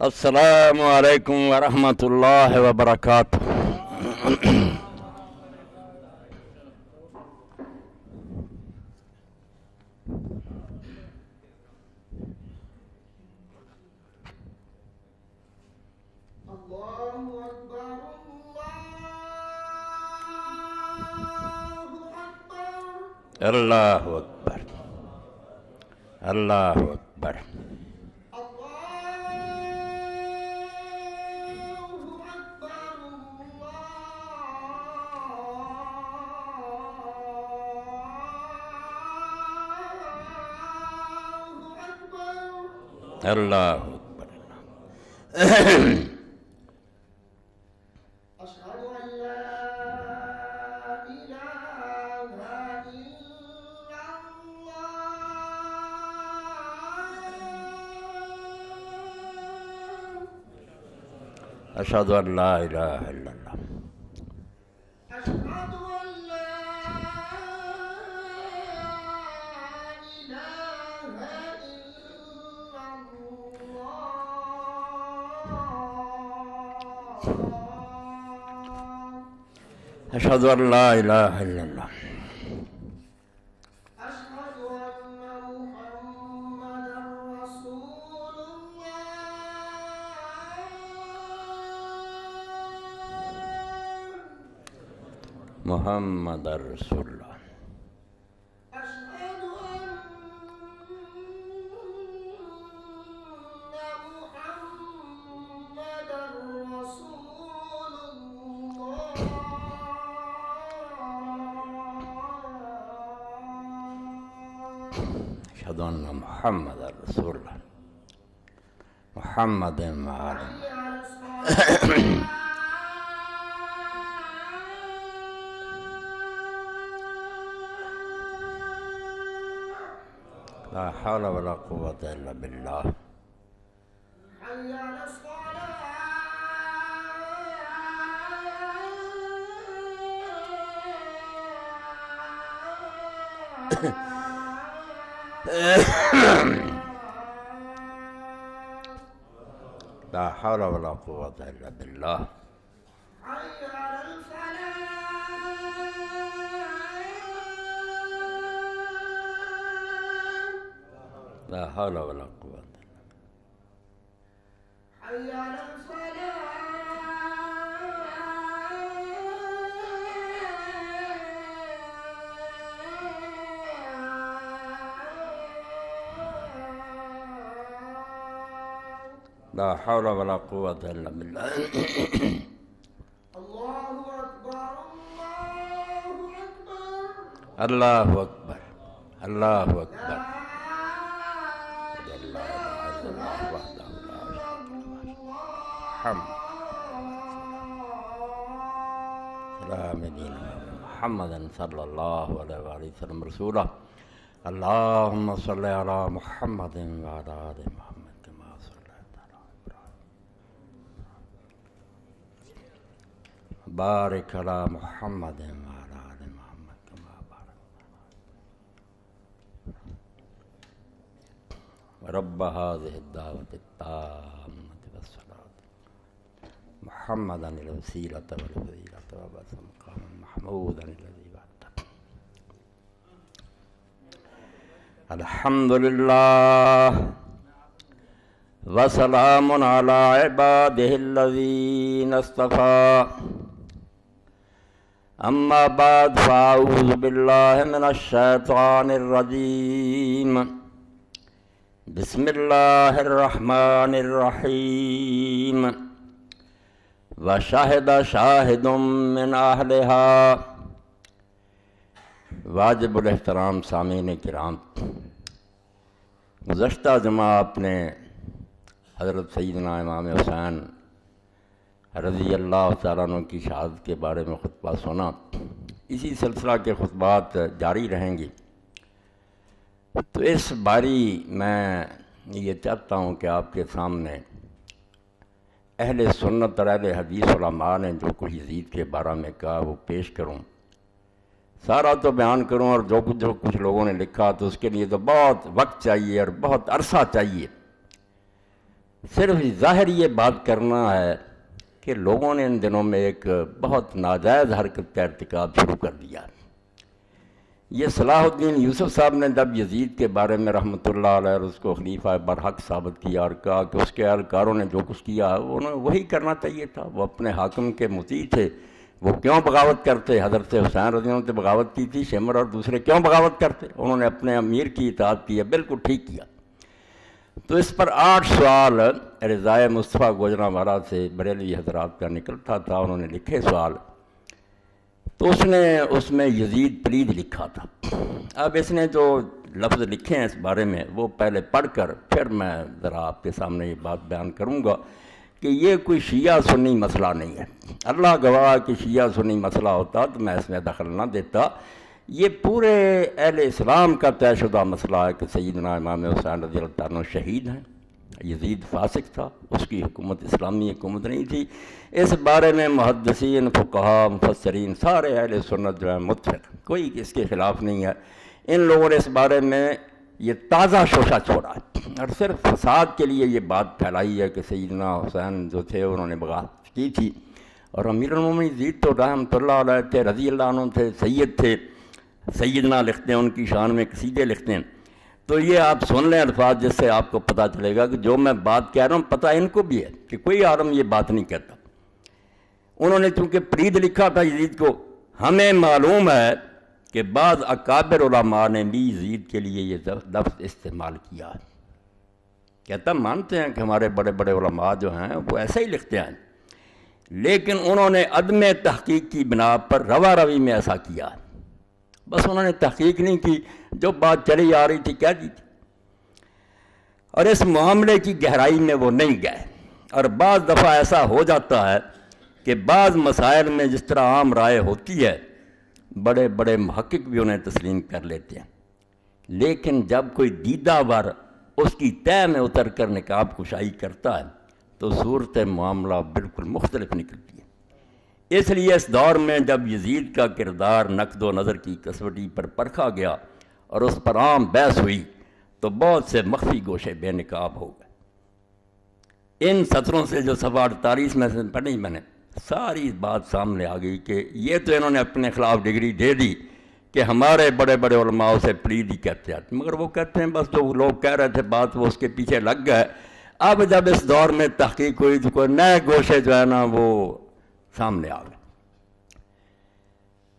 السلام علیکم ورحمۃ اللہ وبرکاتہ۔ اللہ اکبر، اللہ اکبر۔ اللہ اکبر۔ أشهد أن لا إله إلا الله اشہد ان لا الہ الا اللہ۔ أشهد أن لا إله إلا الله اشہد ان لا الہ الا اللہ۔ أشهد أن محمدا رسول الله محمد رسول اللہ۔ أشهد أن محمدا رسول الله اشہد ان محمد رسول اللہ محمد وعلى حي على الصلاة لا حول ولا قوة الا باللہ۔ حي على لا حول ولا قوة الا باللہ۔ حي على الفلاح لا حول ولا قوة حي على الفلاح لا حول ولا قوة الا باللہ۔ الله أكبر الله أكبر اللہ اکبر، اللہ اکبر۔ محمد صلی اللہ علیہ وآلہ وسلم رسولہ۔ اللہم صلی علی محمد وعلی آل محمد کما صلیت علی ابراہیم بارک علی محمد وعلی آل محمد کما بارک رب هذه الدعوة التامة والصلاة محمدا الوسيلة والفضيلة وبعث مقاما محمودا الذي وعدته۔ الحمد لله وسلام على عباده الذين اصطفى، أما بعد فأعوذ بالله من الشيطان الرجيم، بسم الله الرحمن الرحيم۔ وشاہد شاہد من اہلہا۔ واجب الاحترام سامعین کرام، گزشتہ جمعہ آپ نے حضرت سیدنا امام حسین رضی اللہ تعالیٰ عنہ کی شہادت کے بارے میں خطبہ سنا۔ اسی سلسلہ کے خطبات جاری رہیں گی۔ تو اس باری میں یہ چاہتا ہوں کہ آپ کے سامنے اہل سنت اور اہل حدیث علماء نے جو کچھ یزید کے بارے میں کہا وہ پیش کروں۔ سارا تو بیان کروں اور جو کچھ لوگوں نے لکھا تو اس کے لیے تو بہت وقت چاہیے اور بہت عرصہ چاہیے۔ صرف ظاہر یہ بات کرنا ہے کہ لوگوں نے ان دنوں میں ایک بہت ناجائز حرکت کا ارتکاب شروع کر دیا۔ یہ صلاح الدین یوسف صاحب نے جب یزید کے بارے میں رحمۃ اللہ علیہ اور اس کو خلیفہ برحق ثابت کیا اور کہا کہ اس کے اہلکاروں نے جو کچھ کیا انہیں وہی کرنا چاہیے تھا، وہ اپنے حاکم کے مطیع تھے، وہ کیوں بغاوت کرتے؟ حضرت حسین رضی اللہ عنہ نے بغاوت کی تھی، شمر اور دوسرے کیوں بغاوت کرتے؟ انہوں نے اپنے امیر کی اطاعت کی ہے، بالکل ٹھیک کیا۔ تو اس پر 8 سوال رضائے مصطفیٰ گوجرانوالہ سے بریلوی حضرات کا نکلتا تھا، انہوں نے لکھے سوال، تو اس نے اس میں یزید پلید لکھا تھا۔ اب اس نے جو لفظ لکھے ہیں اس بارے میں وہ پہلے پڑھ کر پھر میں ذرا آپ کے سامنے یہ بات بیان کروں گا کہ یہ کوئی شیعہ سنی مسئلہ نہیں ہے۔ اللہ گواہ کہ شیعہ سنی مسئلہ ہوتا تو میں اس میں دخل نہ دیتا۔ یہ پورے اہل اسلام کا طے شدہ مسئلہ ہے کہ سیدنا امام حسین رضی اللہ عنہ شہید ہیں، یزید فاسق تھا، اس کی حکومت اسلامی حکومت نہیں تھی۔ اس بارے میں محدثین، فقہاء، مفسرین سارے اہل سنت جو ہیں متفق، کوئی اس کے خلاف نہیں ہے۔ ان لوگوں نے اس بارے میں یہ تازہ شوشہ چھوڑا ہے اور صرف فساد کے لیے یہ بات پھیلائی ہے کہ سیدنا حسین جو تھے انہوں نے بغاوت کی تھی، اور امیر المومنین یزید تو رحمۃ اللہ علیہ تھے، رضی اللہ عنہ تھے، سید تھے، سیدنا لکھتے ہیں، ان کی شان میں قصیدے لکھتے ہیں۔ تو یہ آپ سن لیں الفاظ، جس سے آپ کو پتہ چلے گا کہ جو میں بات کہہ رہا ہوں پتہ ان کو بھی ہے کہ کوئی عالم یہ بات نہیں کہتا۔ انہوں نے چونکہ پلید لکھا تھا یزید کو، ہمیں معلوم ہے کہ بعض اکابر علماء نے بھی یزید کے لیے یہ لفظ استعمال کیا ہے۔ کہتا مانتے ہیں کہ ہمارے بڑے بڑے علماء جو ہیں وہ ایسے ہی لکھتے ہیں، لیکن انہوں نے عدم تحقیق کی بنا پر روا روی میں ایسا کیا ہے۔ بس انہوں نے تحقیق نہیں کی، جو بات چلی آ رہی تھی کہہ دی تھی، اور اس معاملے کی گہرائی میں وہ نہیں گئے۔ اور بعض دفعہ ایسا ہو جاتا ہے کہ بعض مسائل میں جس طرح عام رائے ہوتی ہے، بڑے بڑے محقق بھی انہیں تسلیم کر لیتے ہیں، لیکن جب کوئی دیدہ ور اس کی تہہ میں اتر کر نقاب کشائی کرتا ہے تو صورت معاملہ بالکل مختلف نکلتی ہے۔ اس لیے اس دور میں جب یزید کا کردار نقد و نظر کی کسوٹی پر پرکھا گیا اور اس پر عام بحث ہوئی تو بہت سے مخفی گوشے بے نقاب ہو گئے۔ ان سطروں سے جو صفحہ 48 میں سے پڑھی میں نے، ساری بات سامنے آ گئی کہ یہ تو انہوں نے اپنے خلاف ڈگری دے دی کہ ہمارے بڑے بڑے علماء اسے پلید ہی کہتے ہیں، مگر وہ کہتے ہیں بس جو لوگ کہہ رہے تھے بات وہ اس کے پیچھے لگ گئے۔ اب جب اس دور میں تحقیق ہوئی تو کوئی نئے گوشے جو ہے نا وہ سامنے آ گئے۔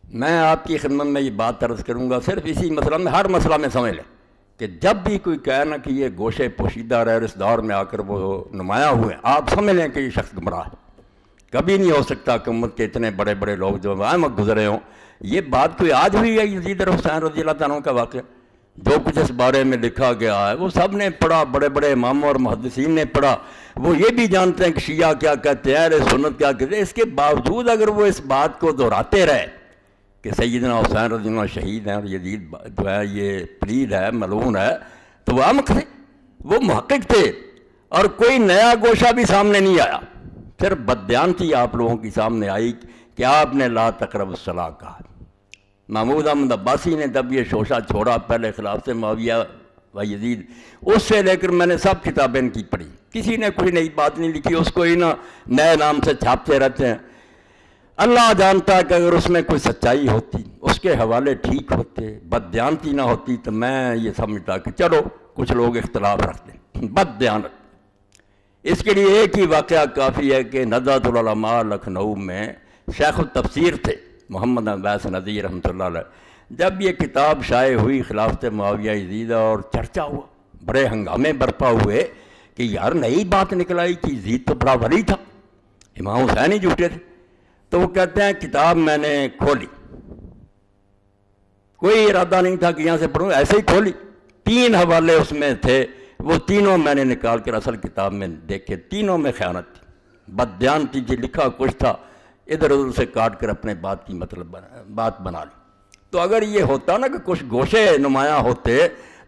میں آپ کی خدمت میں یہ بات عرض کروں گا، صرف اسی مسئلہ میں، ہر مسئلہ میں سمجھ لیں کہ جب بھی کوئی کہے نا کہ یہ گوشے پوشیدہ رہے اور اس دور میں آ کر وہ نمایاں ہوئے، آپ سمجھ لیں کہ یہ شخص گمراہ ہے۔ کبھی نہیں ہو سکتا کہ امت کے اتنے بڑے بڑے لوگ جو وقت گزرے ہوں، یہ بات کوئی آج ہوئی ہے یزید اور حسین رضی اللہ عنہ کا واقعہ؟ جو کچھ اس بارے میں لکھا گیا ہے وہ سب نے پڑھا، بڑے بڑے اماموں اور محدثین نے پڑھا، وہ یہ بھی جانتے ہیں کہ شیعہ کیا کہتے ہیں، اہل سنت کیا کہتے ہیں۔ اس کے باوجود اگر وہ اس بات کو دہراتے رہے کہ سیدنا حسین رضی اللہ عنہ شہید ہیں اور یزید جو ہے یہ پلید ہے، ملعون ہے، تو وہ احمق تھے، وہ محقق تھے، اور کوئی نیا گوشہ بھی سامنے نہیں آیا۔ پھر بددیانتی آپ لوگوں کی سامنے آئی کہ آپ نے لا تقربوا الصلاۃ کہا۔ محمود احمد عباسی نے جب یہ شوشہ چھوڑا پہلے خلافت معاویہ و یزید، اس سے لے کر میں نے سب کتابیں ان کی پڑھی، کسی نے کوئی نئی بات نہیں لکھی، اس کو ہی نا نئے نام سے چھاپتے رہتے ہیں۔ اللہ جانتا ہے کہ اگر اس میں کوئی سچائی ہوتی، اس کے حوالے ٹھیک ہوتے، بددیانتی نہ ہوتی، تو میں یہ سمجھتا کہ چلو کچھ لوگ اختلاف رکھتے ہیں۔ بددیانت، اس کے لیے ایک ہی واقعہ کافی ہے کہ ندوۃ العلماء لکھنؤ میں شیخ التفسیر تھے محمد عباس نذیر رحمۃ اللہ علیہ، جب یہ کتاب شائع ہوئی خلافت معاویہ یزید اور چرچا ہوا، بڑے ہنگامے برپا ہوئے کہ یار نئی بات نکل آئی کہ یزید تو بڑا ولی تھا، امام حسین ہی جھوٹے تھے۔ تو وہ کہتے ہیں کتاب میں نے کھولی، کوئی ارادہ نہیں تھا کہ یہاں سے پڑھوں، ایسے ہی کھولی، 3 حوالے اس میں تھے، وہ تینوں میں نے نکال کر اصل کتاب میں دیکھے، تینوں میں خیانت تھی، بددیانتی تھی، لکھا کچھ تھا، ادھر ادھر سے کاٹ کر اپنے بات کی مطلب بات بنا لی۔ تو اگر یہ ہوتا نا کہ کچھ گوشے نمایاں ہوتے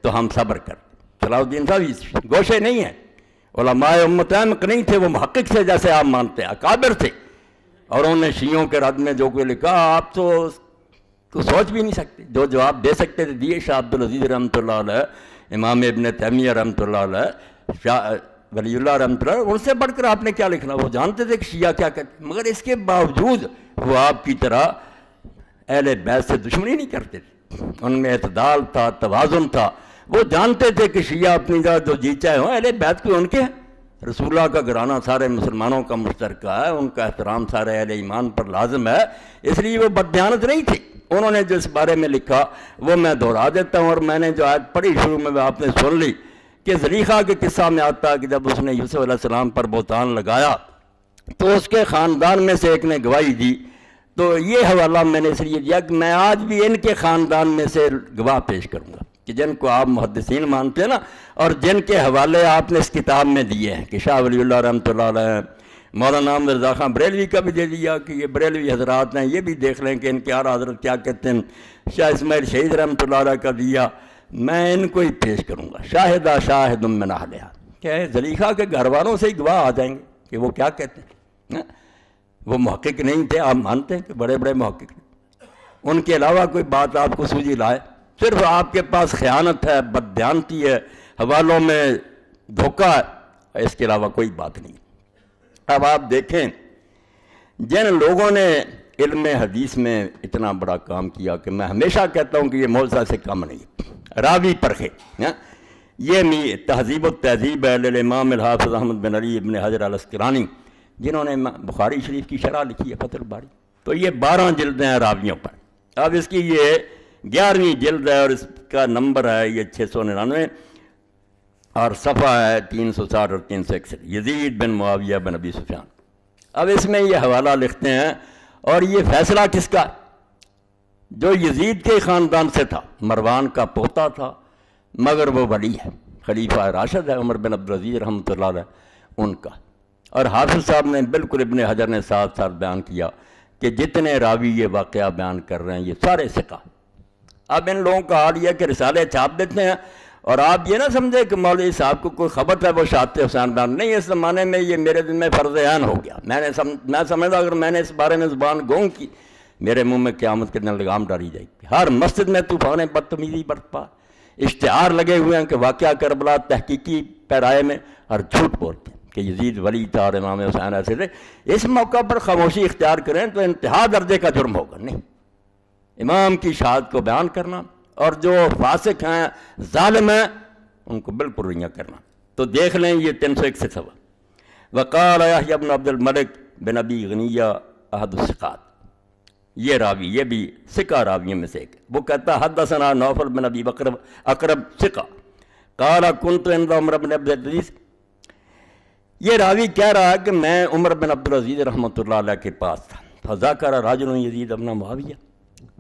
تو ہم صبر کرتے۔ صلاح الدین صاحب گوشے نہیں ہیں، علماء امت احمق نہیں تھے، وہ محقق تھے جیسے آپ مانتے ہیں، اکابر تھے، اور انہوں نے شیعوں کے رد میں جو کوئی لکھا آپ تو سوچ بھی نہیں سکتے، جو جواب دے سکتے تھے دیے۔ شاہ عبدالعزیز رحمۃ اللہ علیہ، امام ابن تیمیہ رحمۃ اللہ علیہ، ولی اللہ رحمۃ اللہ، ان سے بڑھ کر آپ نے کیا لکھنا؟ وہ جانتے تھے کہ شیعہ کیا کہتے ہیں، مگر اس کے باوجود وہ آپ کی طرح اہل بیت سے دشمنی نہیں کرتے تھے، ان میں اعتدال تھا، توازن تھا۔ وہ جانتے تھے کہ شیعہ اپنی جگہ جو جی چاہے ہوں، اہل بیت کو ان کے ہیں، رسول اللہ کا گھرانہ سارے مسلمانوں کا مشترکہ ہے، ان کا احترام سارے اہل ایمان پر لازم ہے، اس لیے وہ بددیانت نہیں تھی۔ انہوں نے جو اس بارے میں لکھا وہ میں دہرا دیتا ہوں، اور میں نے جو آیت پڑھی شروع میں وہ آپ نے سن لی کہ زلیخا کے قصہ میں آتا ہے کہ جب اس نے یوسف علیہ السلام پر بہتان لگایا تو اس کے خاندان میں سے ایک نے گواہی دی۔ تو یہ حوالہ میں نے اس لیے دیا کہ میں آج بھی ان کے خاندان میں سے گواہ پیش کروں گا کہ جن کو آپ محدثین مانتے ہیں نا، اور جن کے حوالے آپ نے اس کتاب میں دیے ہیں کہ شاہ ولی اللہ رحمۃ اللہ علیہ، مولانا مرزا خان بریلوی کا بھی دے دیا کہ یہ بریلوی حضرات ہیں، یہ بھی دیکھ لیں کہ ان کے اعلیٰ حضرت کیا کہتے ہیں، شاہ اسماعیل شہید رحمۃ اللہ علیہ کا دیا، میں ان کو ہی پیش کروں گا۔ شاہدہ شاہد من اہلہا، کہ زلیخا کے گھر والوں سے ہی گواہ آ جائیں گے کہ وہ کیا کہتے ہیں۔ وہ محقق نہیں تھے، آپ مانتے ہیں کہ بڑے بڑے محقق ہیں، ان کے علاوہ کوئی بات آپ کو سوجی لائے؟ صرف آپ کے پاس خیانت ہے، بددیانتی ہے، حوالوں میں دھوکہ ہے، اس کے علاوہ کوئی بات نہیں۔ اب آپ دیکھیں جن لوگوں نے علم حدیث میں اتنا بڑا کام کیا کہ میں ہمیشہ کہتا ہوں کہ یہ معجزہ سے کم نہیں، راوی پرکھے، یہ تہذیب التہذیب ہے للامام الحافظ احمد بن علی ابن حجر الاسقلانی، جنہوں نے بخاری شریف کی شرح لکھی ہے فتح الباری، تو یہ 12 جلدیں ہیں راویوں پر۔ اب اس کی یہ 11ویں جلد ہے اور اس کا نمبر ہے یہ 699 اور صفحہ ہے 360 اور 361، یزید بن معاویہ بن ابی سفیان۔ اب اس میں یہ حوالہ لکھتے ہیں، اور یہ فیصلہ کس کا؟ جو یزید کے خاندان سے تھا، مروان کا پوتا تھا، مگر وہ ولی ہے، خلیفہ راشد ہے عمر بن عبدالعزیز رحمۃ اللہ علیہ، ان کا۔ اور حافظ صاحب نے بالکل ابن حجر نے ساتھ ساتھ بیان کیا کہ جتنے راوی یہ واقعہ بیان کر رہے ہیں یہ سارے ثقہ۔ اب ان لوگوں کا حال یہ کہ رسالے چھاپ دیتے ہیں، اور آپ یہ نہ سمجھے کہ مولوی صاحب کو کوئی خبر ہے وہ شاہد حسین بیان نہیں، اس زمانے میں یہ میرے دل میں فرض عین ہو گیا۔ میں سمجھتا اگر میں نے اس بارے میں زبان گونگ کی، میرے منہ میں قیامت کے دن لگام ڈالی جائے گی۔ ہر مسجد میں طوفان بدتمیزی برپا، اشتہار لگے ہوئے ہیں کہ واقعہ کربلا تحقیقی پیرائے میں، اور جھوٹ بولتے ہیں کہ یزید ولی تھا اور امام حسین ایسے تھے۔ اس موقع پر خاموشی اختیار کریں تو انتہا درجے کا جرم ہوگا۔ نہیں، امام کی شہادت کو بیان کرنا، اور جو فاسق ہیں، ظالم ہیں، ان کو بالکل رنگا کرنا۔ تو دیکھ لیں یہ 361 صفحہ۔ وقال یحییٰ بن عبد الملک بن ابی غنیہ احد الثقات، یہ راوی، یہ بھی ثقہ راویوں میں سے ایک، وہ کہتا حدثنا نوفل بن ابی بکر اقرب ثقہ قال کنت عند عمر بن عبد العزیز، یہ راوی کہہ رہا ہے کہ میں عمر بن عبدالعزیز رحمۃ اللہ علیہ کے پاس تھا، فذکر رجل یزید بن معاویہ،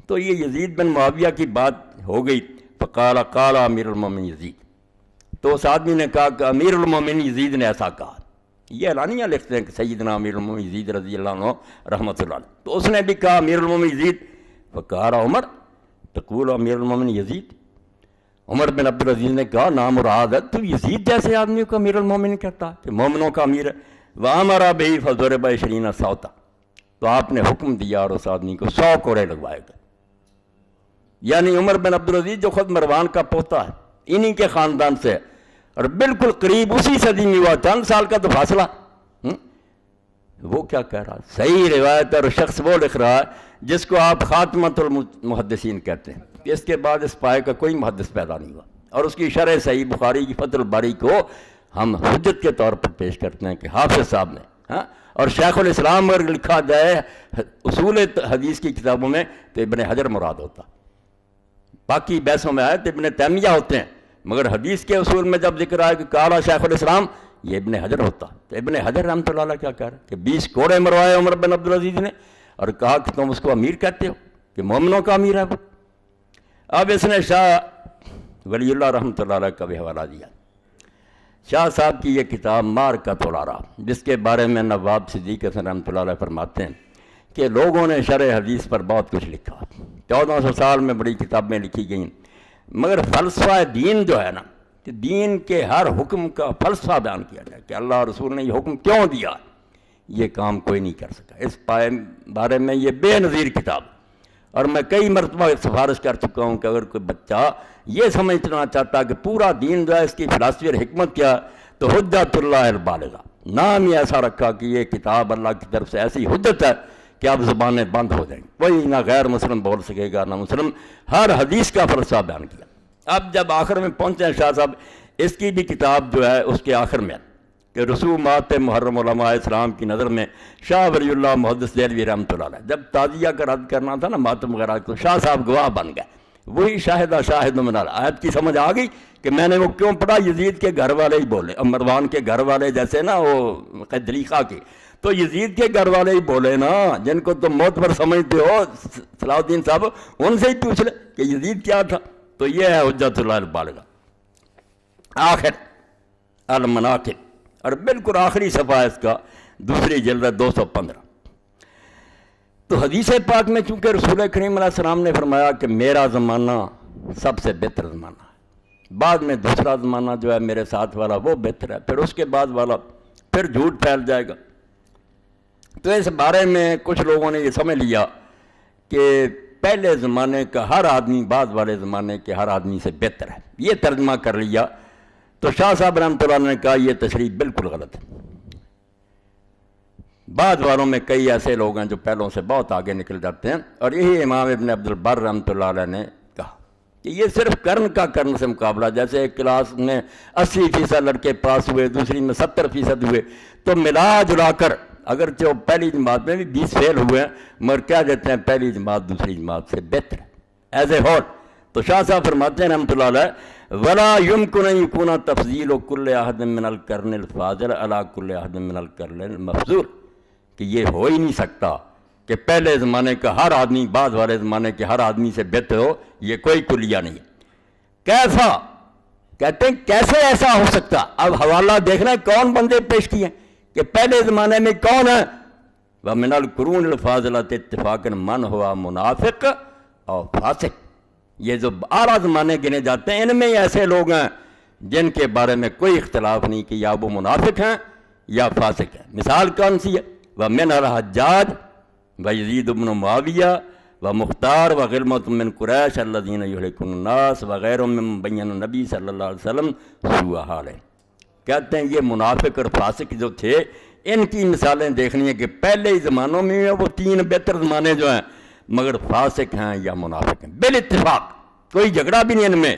تو یہ یزید بن معاویہ کی بات ہو گئی، فقال قال امیر المومنین یزید، تو اس آدمی نے کہا کہ امیر المومنین یزید نے ایسا کہا۔ یہ اعلانیہ لکھتے ہیں کہ سیدنا امیر المومنین یزید رضی اللہ عنہ رحمۃ اللہ علیہ، تو اس نے بھی کہا امیر المومنین یزید، فقال عمر تقول امیر المومنین یزید، عمر بن عبدالعزیز نے کہا نام مراد ہے، تو یزید جیسے آدمی کو امیر المومنین کہتا کہ مومنوں کا امیر ہے۔ وَأَمَرَ بِهِ فَضُرِبَ 20 صوتا، تو آپ نے حکم دیا اور اس آدمی کو 100 کوڑے لگوائے گئے۔ یعنی عمر بن عبدالعزیز جو خود مروان کا پوتا ہے، انہی کے خاندان سے، اور بالکل قریب اسی صدی میں ہوا، چند سال کا تو فاصلہ۔ وہ کیا کہہ رہا؟ صحیح روایت اور شخص وہ لکھ رہا ہے جس کو آپ خاتمۃ المحدثین کہتے ہیں، اس کے بعد اس پائے کا کوئی محدث پیدا نہیں ہوا، اور اس کی شرح صحیح بخاری کی فتح الباری کو ہم حجت کے طور پر پیش کرتے ہیں کہ حافظ صاحب نے، اور شیخ الاسلام اگر لکھا جائے اصول حدیث کی کتابوں میں تو ابن حجر مراد ہوتا، باقی بحثوں میں آئے تو ابن تیمیہ ہوتے ہیں، مگر حدیث کے اصول میں جب ذکر آئے کہ قال شیخ الاسلام، یہ ابن حجر ہوتا۔ تو ابن حجر رحمۃ اللہ علیہ کیا کہہ رہے کہ 20 کوڑے مروائے عمر بن عبدالعزیز نے، اور کہا کہ تم اس کو امیر کہتے ہو، کہ مومنوں کا امیر ہے وہ۔ اب اس نے شاہ ولی اللہ رحمۃ اللہ علیہ کا بھی حوالہ دیا۔ شاہ صاحب کی یہ کتاب مارکۃ الآراء، جس کے بارے میں نواب صدیق حسن رحمۃ اللہ علیہ فرماتے ہیں کہ لوگوں نے شرح حدیث پر بہت کچھ لکھا، 1400 سال میں بڑی کتابیں لکھی گئیں، مگر فلسفہ دین جو ہے نا، کہ دین کے ہر حکم کا فلسفہ بیان کیا جائے کہ اللہ رسول نے یہ حکم کیوں دیا، یہ کام کوئی نہیں کر سکا۔ اس بارے میں یہ بے نظیر کتاب، اور میں کئی مرتبہ سفارش کر چکا ہوں کہ اگر کوئی بچہ یہ سمجھنا چاہتا کہ پورا دین جو ہے اس کی فلسفی اور حکمت کیا، تو حجت اللہ البالغہ نام ہی ایسا رکھا کہ یہ کتاب اللہ کی طرف سے ایسی حجت ہے کہ اب زبانیں بند ہو جائیں گی، کوئی نہ غیر مسلم بول سکے گا نہ مسلم، ہر حدیث کا فلسفہ بیان کیا۔ اب جب آخر میں پہنچے ہیں شاہ صاحب، اس کی بھی کتاب جو ہے اس کے آخر میں کہ رسومات محرم علماء اسلام کی نظر میں شاہ ولی اللہ محدث دہلوی رحمۃ اللہ علیہ، جب تعزیہ کا رد کرنا تھا نا ماتم وغیرہ، تو شاہ صاحب گواہ بن گئے، وہی شاہد من آیت کی سمجھ آ گئی کہ میں نے وہ کیوں پڑھا، یزید کے گھر والے ہی بولے، مروان کے گھر والے جیسے نا وہ قدریقہ کے، تو یزید کے گھر والے ہی بولے نا، جن کو تم معتبر سمجھتے ہو صلاح الدین صاحب، ان سے ہی پوچھ لے کہ یزید کیا تھا۔ تو یہ ہے حجت اللہ البالغہ۔ آخر المناقب، اور بالکل آخری صفحہ اس کا، دوسری جلد 215۔ تو حدیث پاک میں چونکہ رسول کریم علیہ السلام نے فرمایا کہ میرا زمانہ سب سے بہتر زمانہ ہے، بعد میں دوسرا زمانہ جو ہے میرے ساتھ والا وہ بہتر ہے، پھر اس کے بعد والا پھر جھوٹ پھیل جائے گا۔ تو اس بارے میں کچھ لوگوں نے یہ سمجھ لیا کہ پہلے زمانے کا ہر آدمی بعد والے زمانے کے ہر آدمی سے بہتر ہے، یہ ترجمہ کر لیا۔ تو شاہ صاحب رحمۃ اللہ نے کہا یہ تشریح بالکل غلط ہے، بعد والوں میں کئی ایسے لوگ ہیں جو پہلوں سے بہت آگے نکل جاتے ہیں، اور یہی امام ابن عبد البر رحمۃ اللہ علیہ نے کہا کہ یہ صرف کرن سے مقابلہ، جیسے ایک کلاس میں 80% لڑکے پاس ہوئے، دوسری میں 70% ہوئے، تو ملا جلا کر اگرچہ وہ پہلی جماعت میں بھی 20 فیل ہوئے ہیں، مگر کیا دیتے ہیں پہلی جماعت دوسری جماعت سے بہتر ہے ایز اے ہول۔ تو شاہ صاحب فرماتے ہیں رحمۃ اللہ علیہ، ولا يمكن ان يكون تفضيل كل احد من القرن الفاضل على كل احد من القرن المفضول، کہ یہ ہو ہی نہیں سکتا کہ پہلے زمانے کا ہر آدمی بعد والے زمانے کے ہر آدمی سے بہتر ہو، یہ کوئی کلیہ نہیں ہے۔ کیسا کہتے ہیں کیسے ایسا ہو سکتا؟ اب حوالہ دیکھنا ہے کون بندے پیش کیے ہیں کہ پہلے زمانے میں کون ہے، وَمِنَ الْقُرُونِ الْفَاضِلَةِ اتِّفَاقًا مَنْ ہوا منافق اور فاسق، یہ جو اعلیٰ زمانے گنے جاتے ہیں ان میں ایسے لوگ ہیں جن کے بارے میں کوئی اختلاف نہیں کہ یا وہ منافق ہیں یا فاسق ہیں۔ مثال کون سی ہے؟ وَمِنْ الْحَجَّاجِ وَيَزِيدُ بْنُ مُعَاوِيَةَ وَمُخْتَارَ وَغِلْمَةٌ مِّن قُرَيْشَ الَّذِينَ يُهْلِكُونَ النَّاسَ وَغَيْرُهُم مِّمَّن بَيَّنَ النَّبِيُّ صلی اللہ علیہ وسلم سوء حالہ۔ کہتے ہیں یہ منافق اور فاسق جو تھے ان کی مثالیں دیکھنی ہے کہ پہلے ہی زمانوں میں وہ 3 بہتر زمانے جو ہیں مگر فاسق ہیں یا منافق ہیں، بالاتفاق کوئی جھگڑا بھی نہیں ان میں۔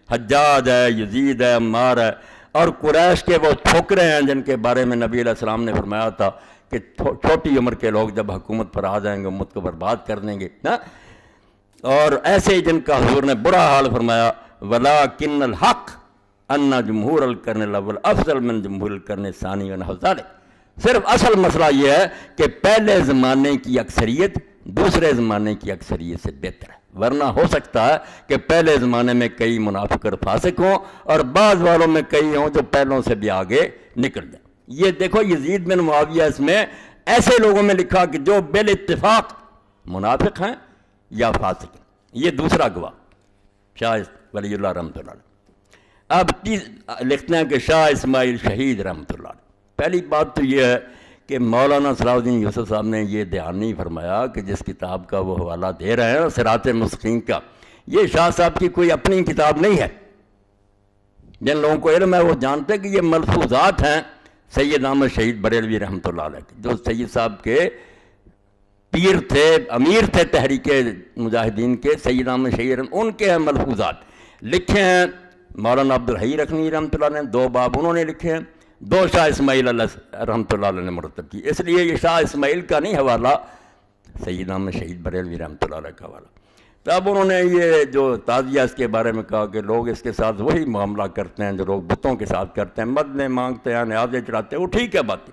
حجاج ہے، یزید ہے، عمار ہے، اور قریش کے وہ ٹھوکرے ہیں جن کے بارے میں نبی علیہ السلام نے فرمایا تھا کہ چھوٹی عمر کے لوگ جب حکومت پر آ جائیں گے امت کو برباد کر دیں گے، اور ایسے ہی جن کا حضور نے برا حال فرمایا، وَلَٰكِنَّ الْحَقَّ أَنَّ جُمْهُورَ الْقَرْنِ الْأَوَّلِ أَفْضَلُ مِنْ جُمْهُورِ الْقَرْنِ الثَّانِي وَنَحْوُ ذَلِكَ۔ صرف اصل مسئلہ یہ ہے کہ پہلے زمانے کی اکثریت دوسرے زمانے کی اکثریت سے بہتر ہے، ورنہ ہو سکتا ہے کہ پہلے زمانے میں کئی منافق اور فاسق ہوں اور بعض والوں میں کئی ہوں جو پہلوں سے بھی آگے نکل جائیں۔ یہ دیکھو یزید بن معاویہ اس میں ایسے لوگوں میں لکھا کہ جو بالاتفاق منافق ہیں یا فاسق ہیں۔ یہ دوسرا گواہ شاہ ولی اللہ رحمۃ اللہ علیہ۔ اب لکھتے ہیں کہ شاہ اسماعیل شہید رحمۃ اللہ علیہ۔ پہلی بات تو یہ ہے کہ مولانا صلاح الدین یوسف صاحب نے یہ دھیان نہیں فرمایا کہ جس کتاب کا وہ حوالہ دے رہے ہیں صراط مستقیم کا، یہ شاہ صاحب کی کوئی اپنی کتاب نہیں ہے۔ جن لوگوں کو علم ہے وہ جانتے ہیں کہ یہ ملفوظات ہیں سید احمد شہید بریلوی رحمۃ اللہ علیہ، جو سید صاحب کے پیر تھے، امیر تھے تحریک مجاہدین کے، سید احمد شہید، ان کے ہیں ملفوظات لکھے ہیں مولانا عبدالحی رکنی رحمۃ اللہ نے، 2 باب انہوں نے لکھے ہیں، 2 شاہ اسماعیل رحمۃ اللہ علیہ نے مرتب کی، اس لیے یہ شاہ اسماعیل کا نہیں حوالہ، سید احمد شہید بریلوی رحمۃ اللہ علیہ کا حوالہ۔ تب انہوں نے یہ جو تعزیہ اس کے بارے میں کہا کہ لوگ اس کے ساتھ وہی معاملہ کرتے ہیں جو لوگ بتوں کے ساتھ کرتے ہیں، مدنے مانگتے ہیں، نیازیں چڑھاتے ہیں، وہ ٹھیک ہے بات،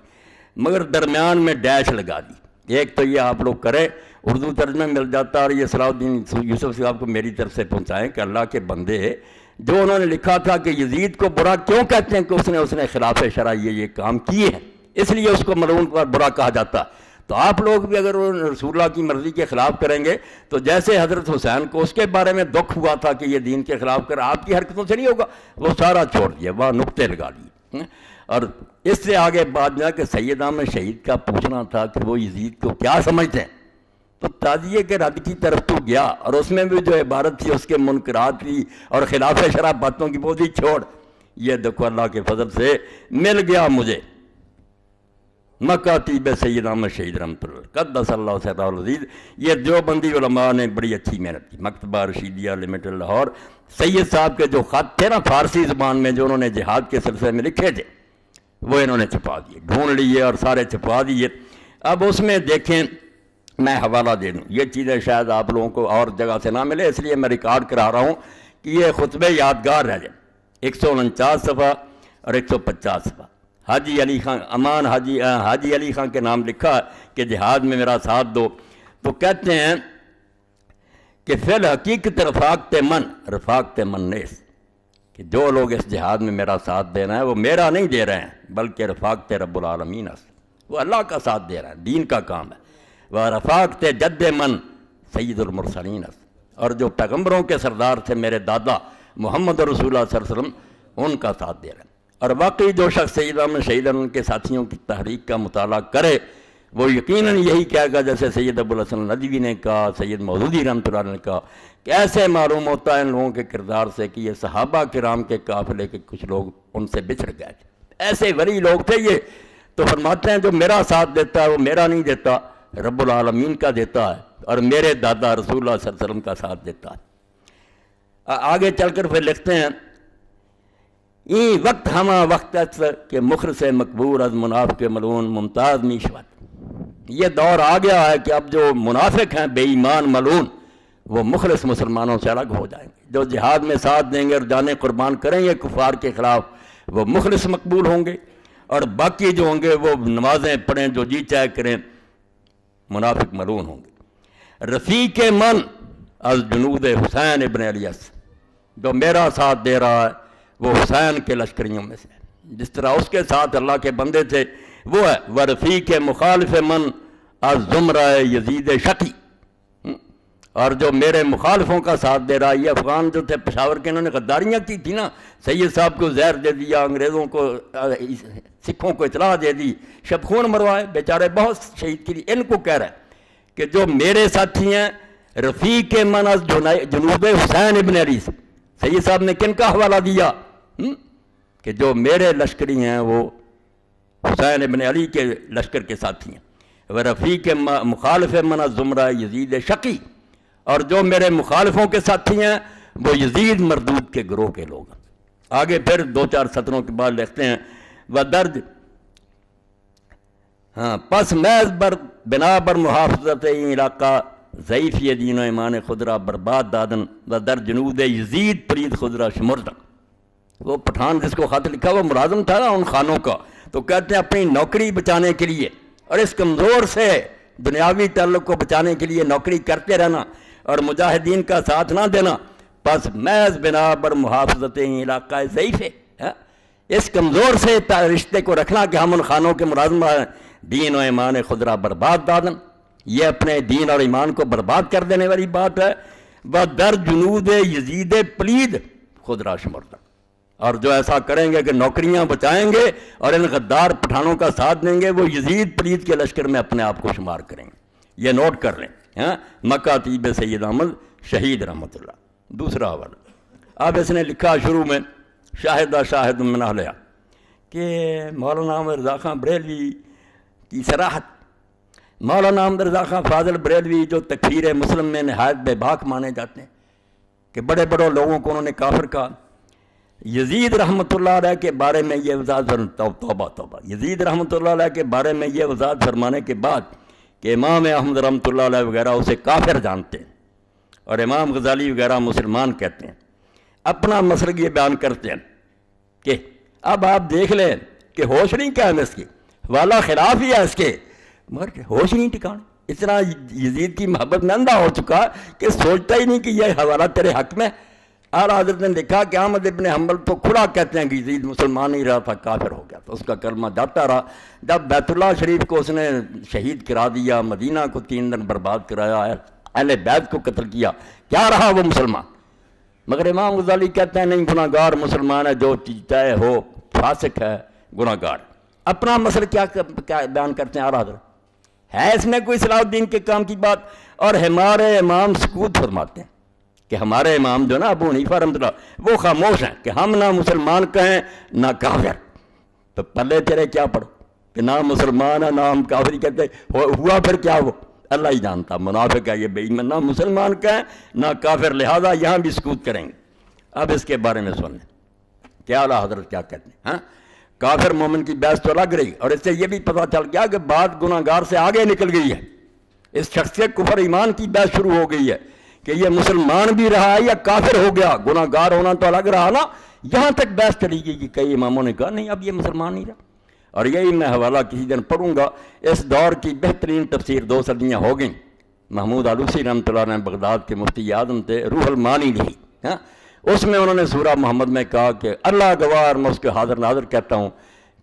مگر درمیان میں ڈیش لگا دی۔ ایک تو یہ آپ لوگ کریں، اردو ترجمہ مل جاتا، اور یہ صلاح الدین یوسف صاحب کو میری طرف سے پہنچائیں کہ اللہ کے بندے جو انہوں نے لکھا تھا کہ یزید کو برا کیوں کہتے ہیں کہ اس نے خلاف شرع یہ کام کیے ہیں، اس لیے اس کو ملعون پر برا کہا جاتا۔ تو آپ لوگ بھی اگر رسول اللہ کی مرضی کے خلاف کریں گے تو جیسے حضرت حسین کو اس کے بارے میں دکھ ہوا تھا کہ یہ دین کے خلاف کر، آپ کی حرکتوں سے نہیں ہوگا، وہ سارا چھوڑ دیا، وہاں نقطے لگا لیے۔ اور اس سے آگے بات جو ہے کہ سید احمد شہید کا پوچھنا تھا کہ وہ یزید کو کیا سمجھتے ہیں، تو تعزیے کے رد کی طرف تو گیا، اور اس میں بھی جو عبارت تھی اس کے منکرات کی اور خلاف شرع باتوں کی وہ بھی چھوڑ، یہ دیکھو اللہ کے فضل سے مل گیا مجھے مکاتیب سید احمد شہید رحمۃ اللہ قدس اللہ سرہ العزیز. یہ دیوبندی علماء نے بڑی اچھی محنت کی. مکتبہ رشیدیہ لمیٹڈ لاہور سید صاحب کے جو خط تھے نا فارسی زبان میں جو انہوں نے جہاد کے سلسلے میں لکھے تھے وہ انہوں نے چھپا دیے, ڈھونڈ لیے اور سارے چھپا دیے. اب اس میں دیکھیں میں حوالہ دے دوں, یہ چیزیں شاید آپ لوگوں کو اور جگہ سے نہ ملے اس لیے میں ریکارڈ کرا رہا ہوں کہ یہ خطبے یادگار رہ جائیں. 149 صفحہ اور 150 صفحہ حاجی علی خان امان حاجی علی خان کے نام لکھا کہ جہاد میں میرا ساتھ دو. تو کہتے ہیں کہ فی الحقیقت رفاقت من نیس, کہ جو لوگ اس جہاد میں میرا ساتھ دے رہے ہیں وہ میرا نہیں دے رہے ہیں بلکہ رفاقت رب العالمین اس, وہ اللہ کا ساتھ دے رہے ہیں, دین کا کام ہے. وہ رفاقت جد من سید المرسلین اس, اور جو پیغمبروں کے سردار تھے میرے دادا محمد رسول اللہ صلی اللہ علیہ وسلم ان کا ساتھ دے رہے ہیں. اور واقعی جو شخص سید احمد شہید ان کے ساتھیوں کی تحریک کا مطالعہ کرے وہ یقیناً یہی کہے گا جیسے سید ابوالحسن ندوی نے کہا, سید مودودی رحمۃ اللہ علیہ نے کہا کہ ایسے معلوم ہوتا ہے ان لوگوں کے کردار سے کہ یہ صحابہ کرام کے قافلے کے کچھ لوگ ان سے بچھڑ گئے تھے, ایسے ولی لوگ تھے یہ. تو فرماتے ہیں جو میرا ساتھ دیتا ہے وہ میرا نہیں دیتا, رب العالمین کا دیتا ہے, اور میرے دادا رسول اللہ صلی اللہ علیہ وسلم کا ساتھ دیتا ہے. آگے چل کر پھر لکھتے ہیں این وقت ہما وقت کہ مخلص مقبول از منافق ملعون ممتاز میشود. یہ دور آ گیا ہے کہ اب جو منافق ہیں بے ایمان ملعون وہ مخلص مسلمانوں سے الگ ہو جائیں گے. جو جہاد میں ساتھ دیں گے اور جانیں قربان کریں گے کفار کے خلاف وہ مخلص مقبول ہوں گے, اور باقی جو ہوں گے وہ نمازیں پڑھیں جو جی چاہے کریں منافق ملعون ہوں گے. رفیق من از جنود حسین ابن علی اس, جو میرا ساتھ دے رہا ہے وہ حسین کے لشکریوں میں سے, جس طرح اس کے ساتھ اللہ کے بندے تھے وہ ہے. ورفیق مخالف من از زمرہ یزید شقی, اور جو میرے مخالفوں کا ساتھ دے رہا ہے, یہ افغان جو تھے پشاور کے انہوں نے غداریاں کی تھی نا, سید صاحب کو زہر دے دیا, انگریزوں کو سکھوں کو اطلاع دے دی, شب خون مروائے, بیچارے بہت شہید کی. ان کو کہہ رہے ہیں کہ جو میرے ساتھی ہیں رفیق من از جنوب حسین ابن علی سے. سید صاحب نے کن کا حوالہ دیا کہ جو میرے لشکری ہیں وہ حسین ابن علی کے لشکر کے ساتھی ہیں. وہ رفیق مخالف من از زمرہ یزید شقی, اور جو میرے مخالفوں کے ساتھی ہیں وہ یزید مردود کے گروہ کے لوگ ہیں. آگے پھر 2-4 سطروں کے بعد لکھتے ہیں وہ درج پس محض بنا بر محافظت علاقہ ضعیف یہ دین و ایمان خدرہ برباد دادن و در جنود یزید پرید خدرہ شمردن. وہ پٹھان جس کو خط لکھا وہ ملازم تھا نا ان خانوں کا, تو کہتے ہیں اپنی نوکری بچانے کے لیے اور اس کمزور سے دنیاوی تعلق کو بچانے کے لیے نوکری کرتے رہنا اور مجاہدین کا ساتھ نہ دینا. پس محض بنا بر محافظت علاقہ ضعیف ہے, اس کمزور سے رشتے کو رکھنا کہ ہم ان خانوں کے ملازم ہیں. دین و ایمان خدرہ برباد دادن, یہ اپنے دین اور ایمان کو برباد کر دینے والی بات ہے. وہ در جنود یزید پلید خدرہ شمردن, اور جو ایسا کریں گے کہ نوکریاں بچائیں گے اور ان غدار پٹھانوں کا ساتھ دیں گے وہ یزید پلید کے لشکر میں اپنے آپ کو شمار کریں گے. یہ نوٹ کر لیں, مکاتیب سید احمد شہید رحمۃ اللہ. دوسرا حوالہ اب اس نے لکھا شروع میں شاہد من اہلہا کہ مولانا احمد رضا خان بریلوی کی صراحت. مولانا احمد رضا خان فاضل بریلوی جو تکفیر مسلم میں نہایت بے باک مانے جاتے ہیں کہ بڑے بڑے لوگوں کو انہوں نے کافر کہا. یزید رحمۃ اللہ علیہ کے بارے میں یہ وضاحت توبہ یزید رحمۃ اللہ علیہ کے بارے میں یہ وضاحت فرمانے کے بعد کہ امام احمد رحمۃ اللہ علیہ وغیرہ اسے کافر جانتے ہیں اور امام غزالی وغیرہ مسلمان کہتے ہیں, اپنا مسلک یہ بیان کرتے ہیں کہ اب آپ دیکھ لیں کہ ہوش نہیں کیا ہے اس کی, والا خلاف ہی ہے اس کے, مگر ہوش نہیں ٹھکانے. اتنا یزید کی محبت میں اندھا ہو چکا کہ سوچتا ہی نہیں کہ یہ حوالہ تیرے حق میں. اعلیٰ حضرت نے لکھا کہ احمد ابن حنبل تو کھلا کہتے ہیں کہ یزید مسلمان نہیں رہا تھا, کافر ہو گیا تو اس کا کلمہ جاتا رہا. جب بیت اللہ شریف کو اس نے شہید کرا دیا, مدینہ کو 3 دن برباد کرایا, اہل بیت کو قتل کیا, کیا رہا وہ مسلمان. مگر امام غزالی کہتے ہیں نہیں, گناہ گار مسلمان ہے, جو چیز طے ہو فاسق ہے, گناہ گار. اپنا مسئلہ کیا بیان کرتے ہیں اعلیٰ حضرت, ہے اس میں کوئی صلاح الدین کے کام کی بات. اور ہمارے امام سکوت فرماتے ہیں کہ ہمارے امام جو نا ابو حنیفہ رحمۃ اللہ وہ خاموش ہیں کہ ہم نہ مسلمان کہیں نہ کافر. تو پلے تیرے کیا پڑھو کہ نہ مسلمان ہے نہ ہم کافری کہتے. ہوا پھر کیا وہ اللہ ہی جانتا. منافق ہے یہ بے ایمان. نہ مسلمان کہیں نہ کافر, لہذا یہاں بھی سکوت کریں گے. اب اس کے بارے میں سن لیں کیا اعلیٰ حضرت کیا کہتے ہیں. ہاں کافر مومن کی بحث تو لگ رہی, اور اس سے یہ بھی پتہ چل گیا کہ بات گناہ گار سے آگے نکل گئی ہے. اس شخص سے کفر ایمان کی بحث شروع ہو گئی ہے کہ یہ مسلمان بھی رہا ہے یا کافر ہو گیا. گناہ گار ہونا تو الگ رہا نا. یہاں تک بحث چلی گئی کہ کئی اماموں نے کہا نہیں اب یہ مسلمان نہیں رہا. اور یہی میں حوالہ کسی دن پڑھوں گا. اس دور کی بہترین تفسیر 2 صدیاں ہو گئیں. محمود آلوسی رحمۃ اللہ نے بغداد کے مفتی اعظم تھے, روح المعانی لکھی. ہاں اس میں انہوں نے سورہ محمد میں کہا کہ اللہ گوار میں اس کے حاضر ناظر کہتا ہوں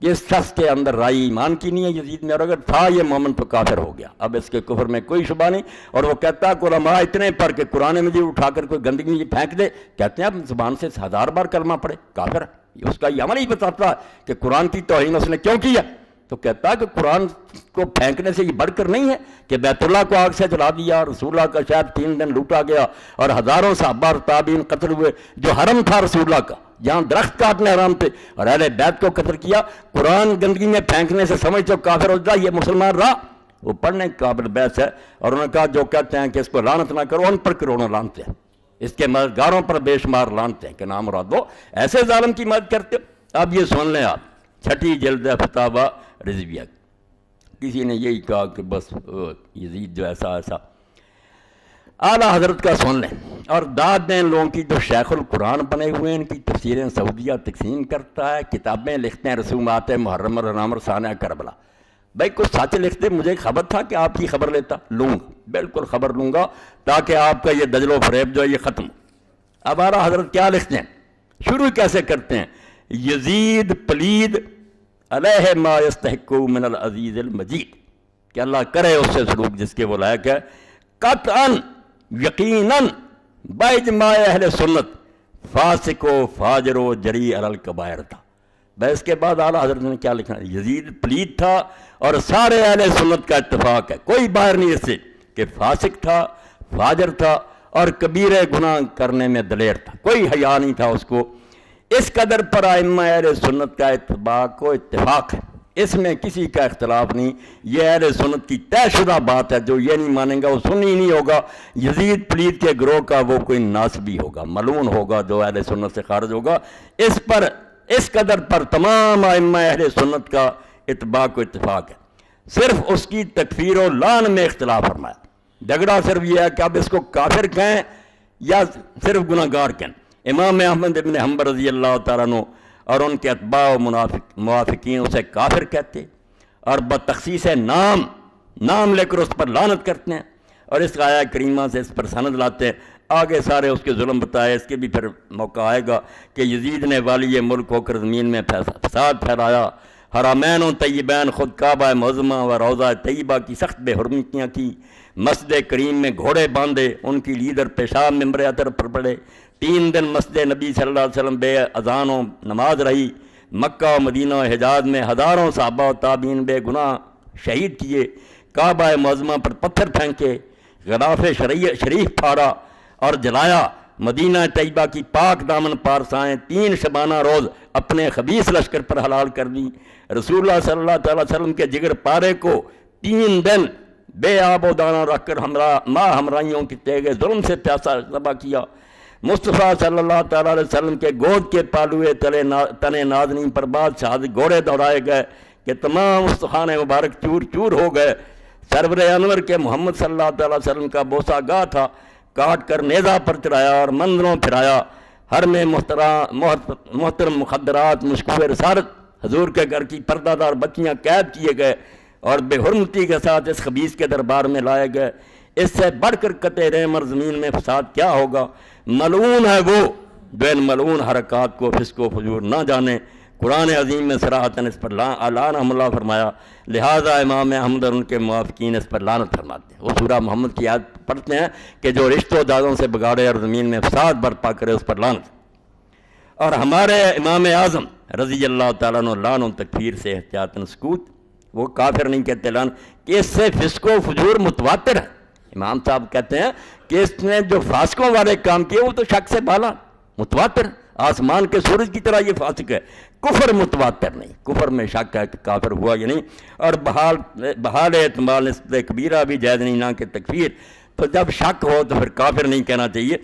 کہ اس شخص کے اندر رائے ایمان کی نہیں ہے یزید میں, اور اگر تھا یہ مومن تو کافر ہو گیا. اب اس کے کفر میں کوئی شبہ نہیں. اور وہ کہتا ہے کہ علماء اتنے پر کہ قرآن مجید اٹھا کر کوئی گندگی میں پھینک دے, کہتے ہیں اب زبان سے 1000 بار کلمہ پڑھے کافر. اس کا یہ عمل ہی بتاتا ہے کہ قرآن کی توہین اس نے کیوں کیا. تو کہتا ہے کہ قرآن کو پھینکنے سے یہ بڑھ کر نہیں ہے کہ بیت اللہ کو آگ سے جلا دیا, رسول اللہ کا شاید 3 دن لوٹا گیا اور ہزاروں صحابہ اور تابعین قتل ہوئے. جو حرم تھا رسول اللہ کا جہاں درخت کاٹنے حرام تھے اور اہل بیت کو قتل کیا, قرآن گندگی میں پھینکنے سے سمجھ تو کافر ہو جائے. یہ مسلمان رہا. وہ پڑھنے کے قابل بحث ہے. اور انہوں نے کہا جو کہتے ہیں کہ اس کو لعنت نہ کرو, ان پر کروڑوں لعنت ہیں, اس کے مددگاروں پر بے شمار لعنت ہیں کہ نام مراد دو ایسے ظالم کی مدد کرتے. اب یہ سن لیں آپ, 6 جلد فتاوی رضویہ. کسی نے یہی کہا کہ بس یزید جو ایسا ایسا. اعلیٰ حضرت کا سن لیں اور داد دیں لوگوں کی جو شیخ القرآن بنے ہوئے ہیں, ان کی تفسیریں سعودیہ تقسیم کرتا ہے, کتابیں لکھتے ہیں, رسومات محرم الانام اور ثانیہ کربلا. بھائی کچھ سچ لکھتے, مجھے خبر تھا کہ آپ کی خبر لیتا, لوں بالکل خبر لوں گا تاکہ آپ کا یہ دجل و فریب جو ہے یہ ختم. اب اعلیٰ حضرت کیا لکھتے ہیں, شروع کیسے کرتے ہیں. یزید پلید علیہ ما یستحق من العزیز المجید, کہ اللہ کرے اس سے سلوک جس کے وہ لائق ہے. قطعاً یقیناً باجماع اہل سنت فاسق و فاجر و جری علی الکبائر تھا. بس اس کے بعد اعلیٰ حضرت نے کیا لکھا, یزید پلید تھا اور سارے اہل سنت کا اتفاق ہے, کوئی باہر نہیں اس سے, کہ فاسق تھا, فاجر تھا اور کبیرہ گناہ کرنے میں دلیر تھا, کوئی حیا نہیں تھا اس کو. اس قدر پر ائمہ اہل سنت کا اتفاق و اتفاق ہے, اس میں کسی کا اختلاف نہیں. یہ اہل سنت کی طے شدہ بات ہے. جو یہ نہیں مانیں گا وہ سنی نہیں ہوگا. یزید پلید کے گروہ کا وہ کوئی ناسبی ہوگا, ملعون ہوگا جو اہل سنت سے خارج ہوگا. اس پر اس قدر پر تمام ائمہ اہل سنت کا اتباق و اتفاق ہے. صرف اس کی تکفیر و لعن میں اختلاف فرمایا. جھگڑا صرف یہ ہے کہ اب اس کو کافر کہیں یا صرف گناہ گار کہیں. امام احمد ابن حنبل رضی اللہ تعالیٰ عنہ اور ان کے اتباع و موافقین اسے کافر کہتے اور بتخصیص نام لے کر اس پر لعنت کرتے ہیں, اور اس آیہ کریمہ سے اس پر سند لاتے ہیں. آگے سارے اس کے ظلم بتائے, اس کے بھی پھر موقع آئے گا کہ یزید نے والی ملک ہو کر زمین میں فساد پھیلایا, حرمین و طیبین خود کعبہ معظمہ و روضہ طیبہ کی سخت بے حرمتیاں کی, مسجد کریم میں گھوڑے باندھے, ان کی لیڈر پیشاب ممبر اطہر پر پڑے, 3 دن مسجد نبی صلی اللہ علیہ وسلم بے اذان و نماز رہی, مکہ و مدینہ و حجاز میں ہزاروں صحابہ و تابعین بے گناہ شہید کیے, کعبہ معظمہ پر پتھر پھینکے, غلاف شریف پھاڑا اور جلایا, مدینہ طیبہ کی پاک دامن پارسائیں 3 شبانہ روز اپنے خبیث لشکر پر حلال کر دی, رسول اللہ صلی اللہ تعالی وسلم کے جگر پارے کو 3 دن بے آب و دانہ رکھ کر ماں ہمراہیوں کی تیغ ظلم سے پیاسا ذبح کیا, مصطفیٰ صلی اللہ تعالیٰ علیہ وسلم کے گود کے پالوئے تنے نازنین پر بادشاہ گھوڑے دوڑائے گئے کہ تمام استخوان مبارک چور چور ہو گئے. سرور انور کے محمد صلی اللہ تعالیٰ علیہ وسلم کا بوسہ گاہ تھا, کاٹ کر نیزہ پر چڑھایا اور مندروں پھرایا. ہر میں محترم مخدرات مشکوہ رسالت حضور کے گھر کی پردہ دار بچیاں قید کیے گئے اور بے حرمتی کے ساتھ اس خبیث کے دربار میں لائے گئے. اس سے بڑھ کر قطع رحم اور زمین میں فساد کیا ہوگا. ملعون ہے وہ جو ان ملعون حرکات کو فسق و فجور نہ جانے. قرآن عظیم میں صراحتاً اس پر لعنت حملہ فرمایا, لہٰذا امام احمد اور ان کے موافقین اس پر لعنت فرماتے ہیں. وہ سورہ محمد کی آیت پڑھتے ہیں کہ جو رشتوں دادوں سے بگاڑے اور زمین میں فساد برپا کرے اس پر لعنت. اور ہمارے امام اعظم رضی اللہ تعالیٰ عنہ لعن و تکفیر سے احتیاطاً سکوت. وہ کافر نہیں کہتے لعن, کہ اس سے فسق و فجور متواتر ہے. امام صاحب کہتے ہیں کہ اس نے جو فاسقوں والے کام کیے وہ تو شک سے بالا، متواتر، آسمان کے سورج کی طرح یہ فاسق ہے، کفر متواتر نہیں، کفر میں شک ہے کہ کافر ہوا یا نہیں، اور بحال احتمال نسبت کبیرہ بھی جائز نہیں نہ کہ تکفیر، تو جب شک ہو تو پھر کافر نہیں کہنا چاہیے،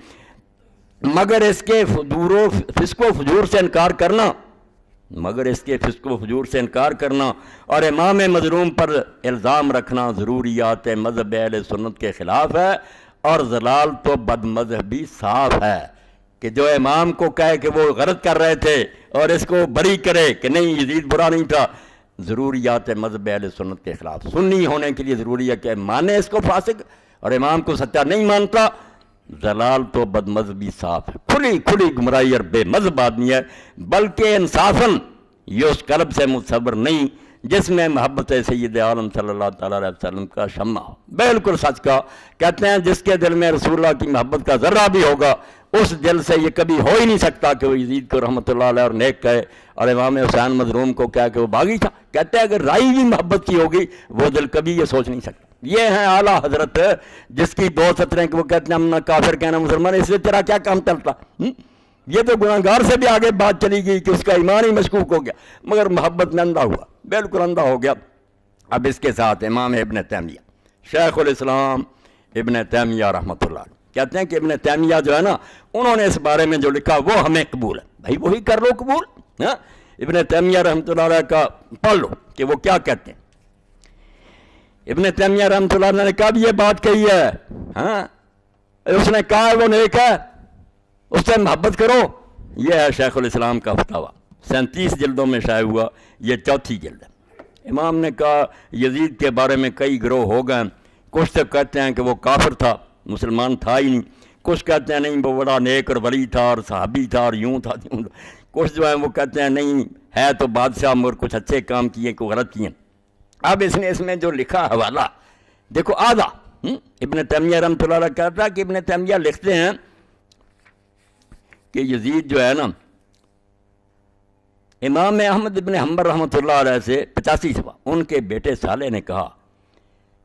مگر اس کے فسق و فجور سے انکار کرنا، اور امام مظلوم پر الزام رکھنا ضروریات مذہب اہل سنت کے خلاف ہے، اور ضلال تو بد مذہبی صاف ہے کہ جو امام کو کہے کہ وہ غلط کر رہے تھے اور اس کو بری کرے کہ نہیں یزید برا نہیں تھا، ضروریات مذہب اہل سنت کے خلاف، سنی ہونے کے لیے ضروری ہے کہ مانے اس کو فاسق اور امام کو سچا نہیں مانتا، ضلال تو بد مذہبی صاف ہے، کھلی گمراہی اور بے مذہب آدمی ہے، بلکہ انصافاً یہ اس قلب سے متصور نہیں جس میں محبت سید عالم صلی اللہ تعالیٰ علیہ وسلم کا شمع ہو۔ بالکل سچ کا کہتے ہیں جس کے دل میں رسول اللہ کی محبت کا ذرہ بھی ہوگا اس دل سے یہ کبھی ہو ہی نہیں سکتا کہ وہ یزید کو رحمۃ اللہ علیہ اور نیک کہے اور امام حسین مظلوم کو کہا کہ وہ باغی تھا۔ کہتے ہیں اگر رائی بھی محبت کی ہوگی وہ دل کبھی یہ سوچ نہیں سکتا۔ یہ ہیں اعلیٰ حضرت جس کی 2 سطریں کہ وہ کہتے ہیں ہم نہ کافر کہنا مسلمان، اس سے تیرا کیا کام چلتا؟ یہ تو گناہگار سے بھی آگے بات چلی گئی کہ اس کا ایمان ہی مشکوک ہو گیا، مگر محبت میں اندھا ہوا، بالکل اندھا ہو گیا۔ اب اس کے ساتھ امام ابن تیمیہ شیخ الاسلام ابن تیمیہ رحمۃ اللہ کہتے ہیں کہ ابن تیمیہ جو ہے نا انہوں نے اس بارے میں جو لکھا وہ ہمیں قبول ہے، بھائی وہی کر لو قبول۔ ابن تیمیہ رحمۃ اللہ علیہ کا پڑھ لو کہ وہ کیا کہتے ہیں۔ ابن تیمیہ رحمۃ اللہ علیہ نے کب یہ بات کہی ہے؟ اس نے کہا ہے وہ نیک ہے، اس سے محبت کرو۔ یہ ہے شیخ الاسلام کا فتاویٰ، 37 جلدوں میں شائع ہوا، یہ 4تھی جلد ہے۔ امام نے کہا یزید کے بارے میں کئی گروہ ہو گئے، کچھ تو کہتے ہیں کہ وہ کافر تھا، مسلمان تھا ہی نہیں، کچھ کہتے ہیں نہیں وہ بڑا نیک اور ولی تھا اور صحابی تھا اور یوں تھا، کچھ جو ہیں وہ کہتے ہیں نہیں ہے تو بادشاہ مگر کچھ اچھے کام کیے کوئی غلط کیے۔ اب اس نے اس میں جو لکھا حوالہ دیکھو آدھا ابن تیمیہ رحمۃ اللہ علیہ کہتا ہے کہ ابن تیمیہ لکھتے ہیں کہ یزید جو ہے نا امام احمد ابن حنبل رحمۃ اللہ علیہ سے 85 صفحہ ان کے بیٹے صالح نے کہا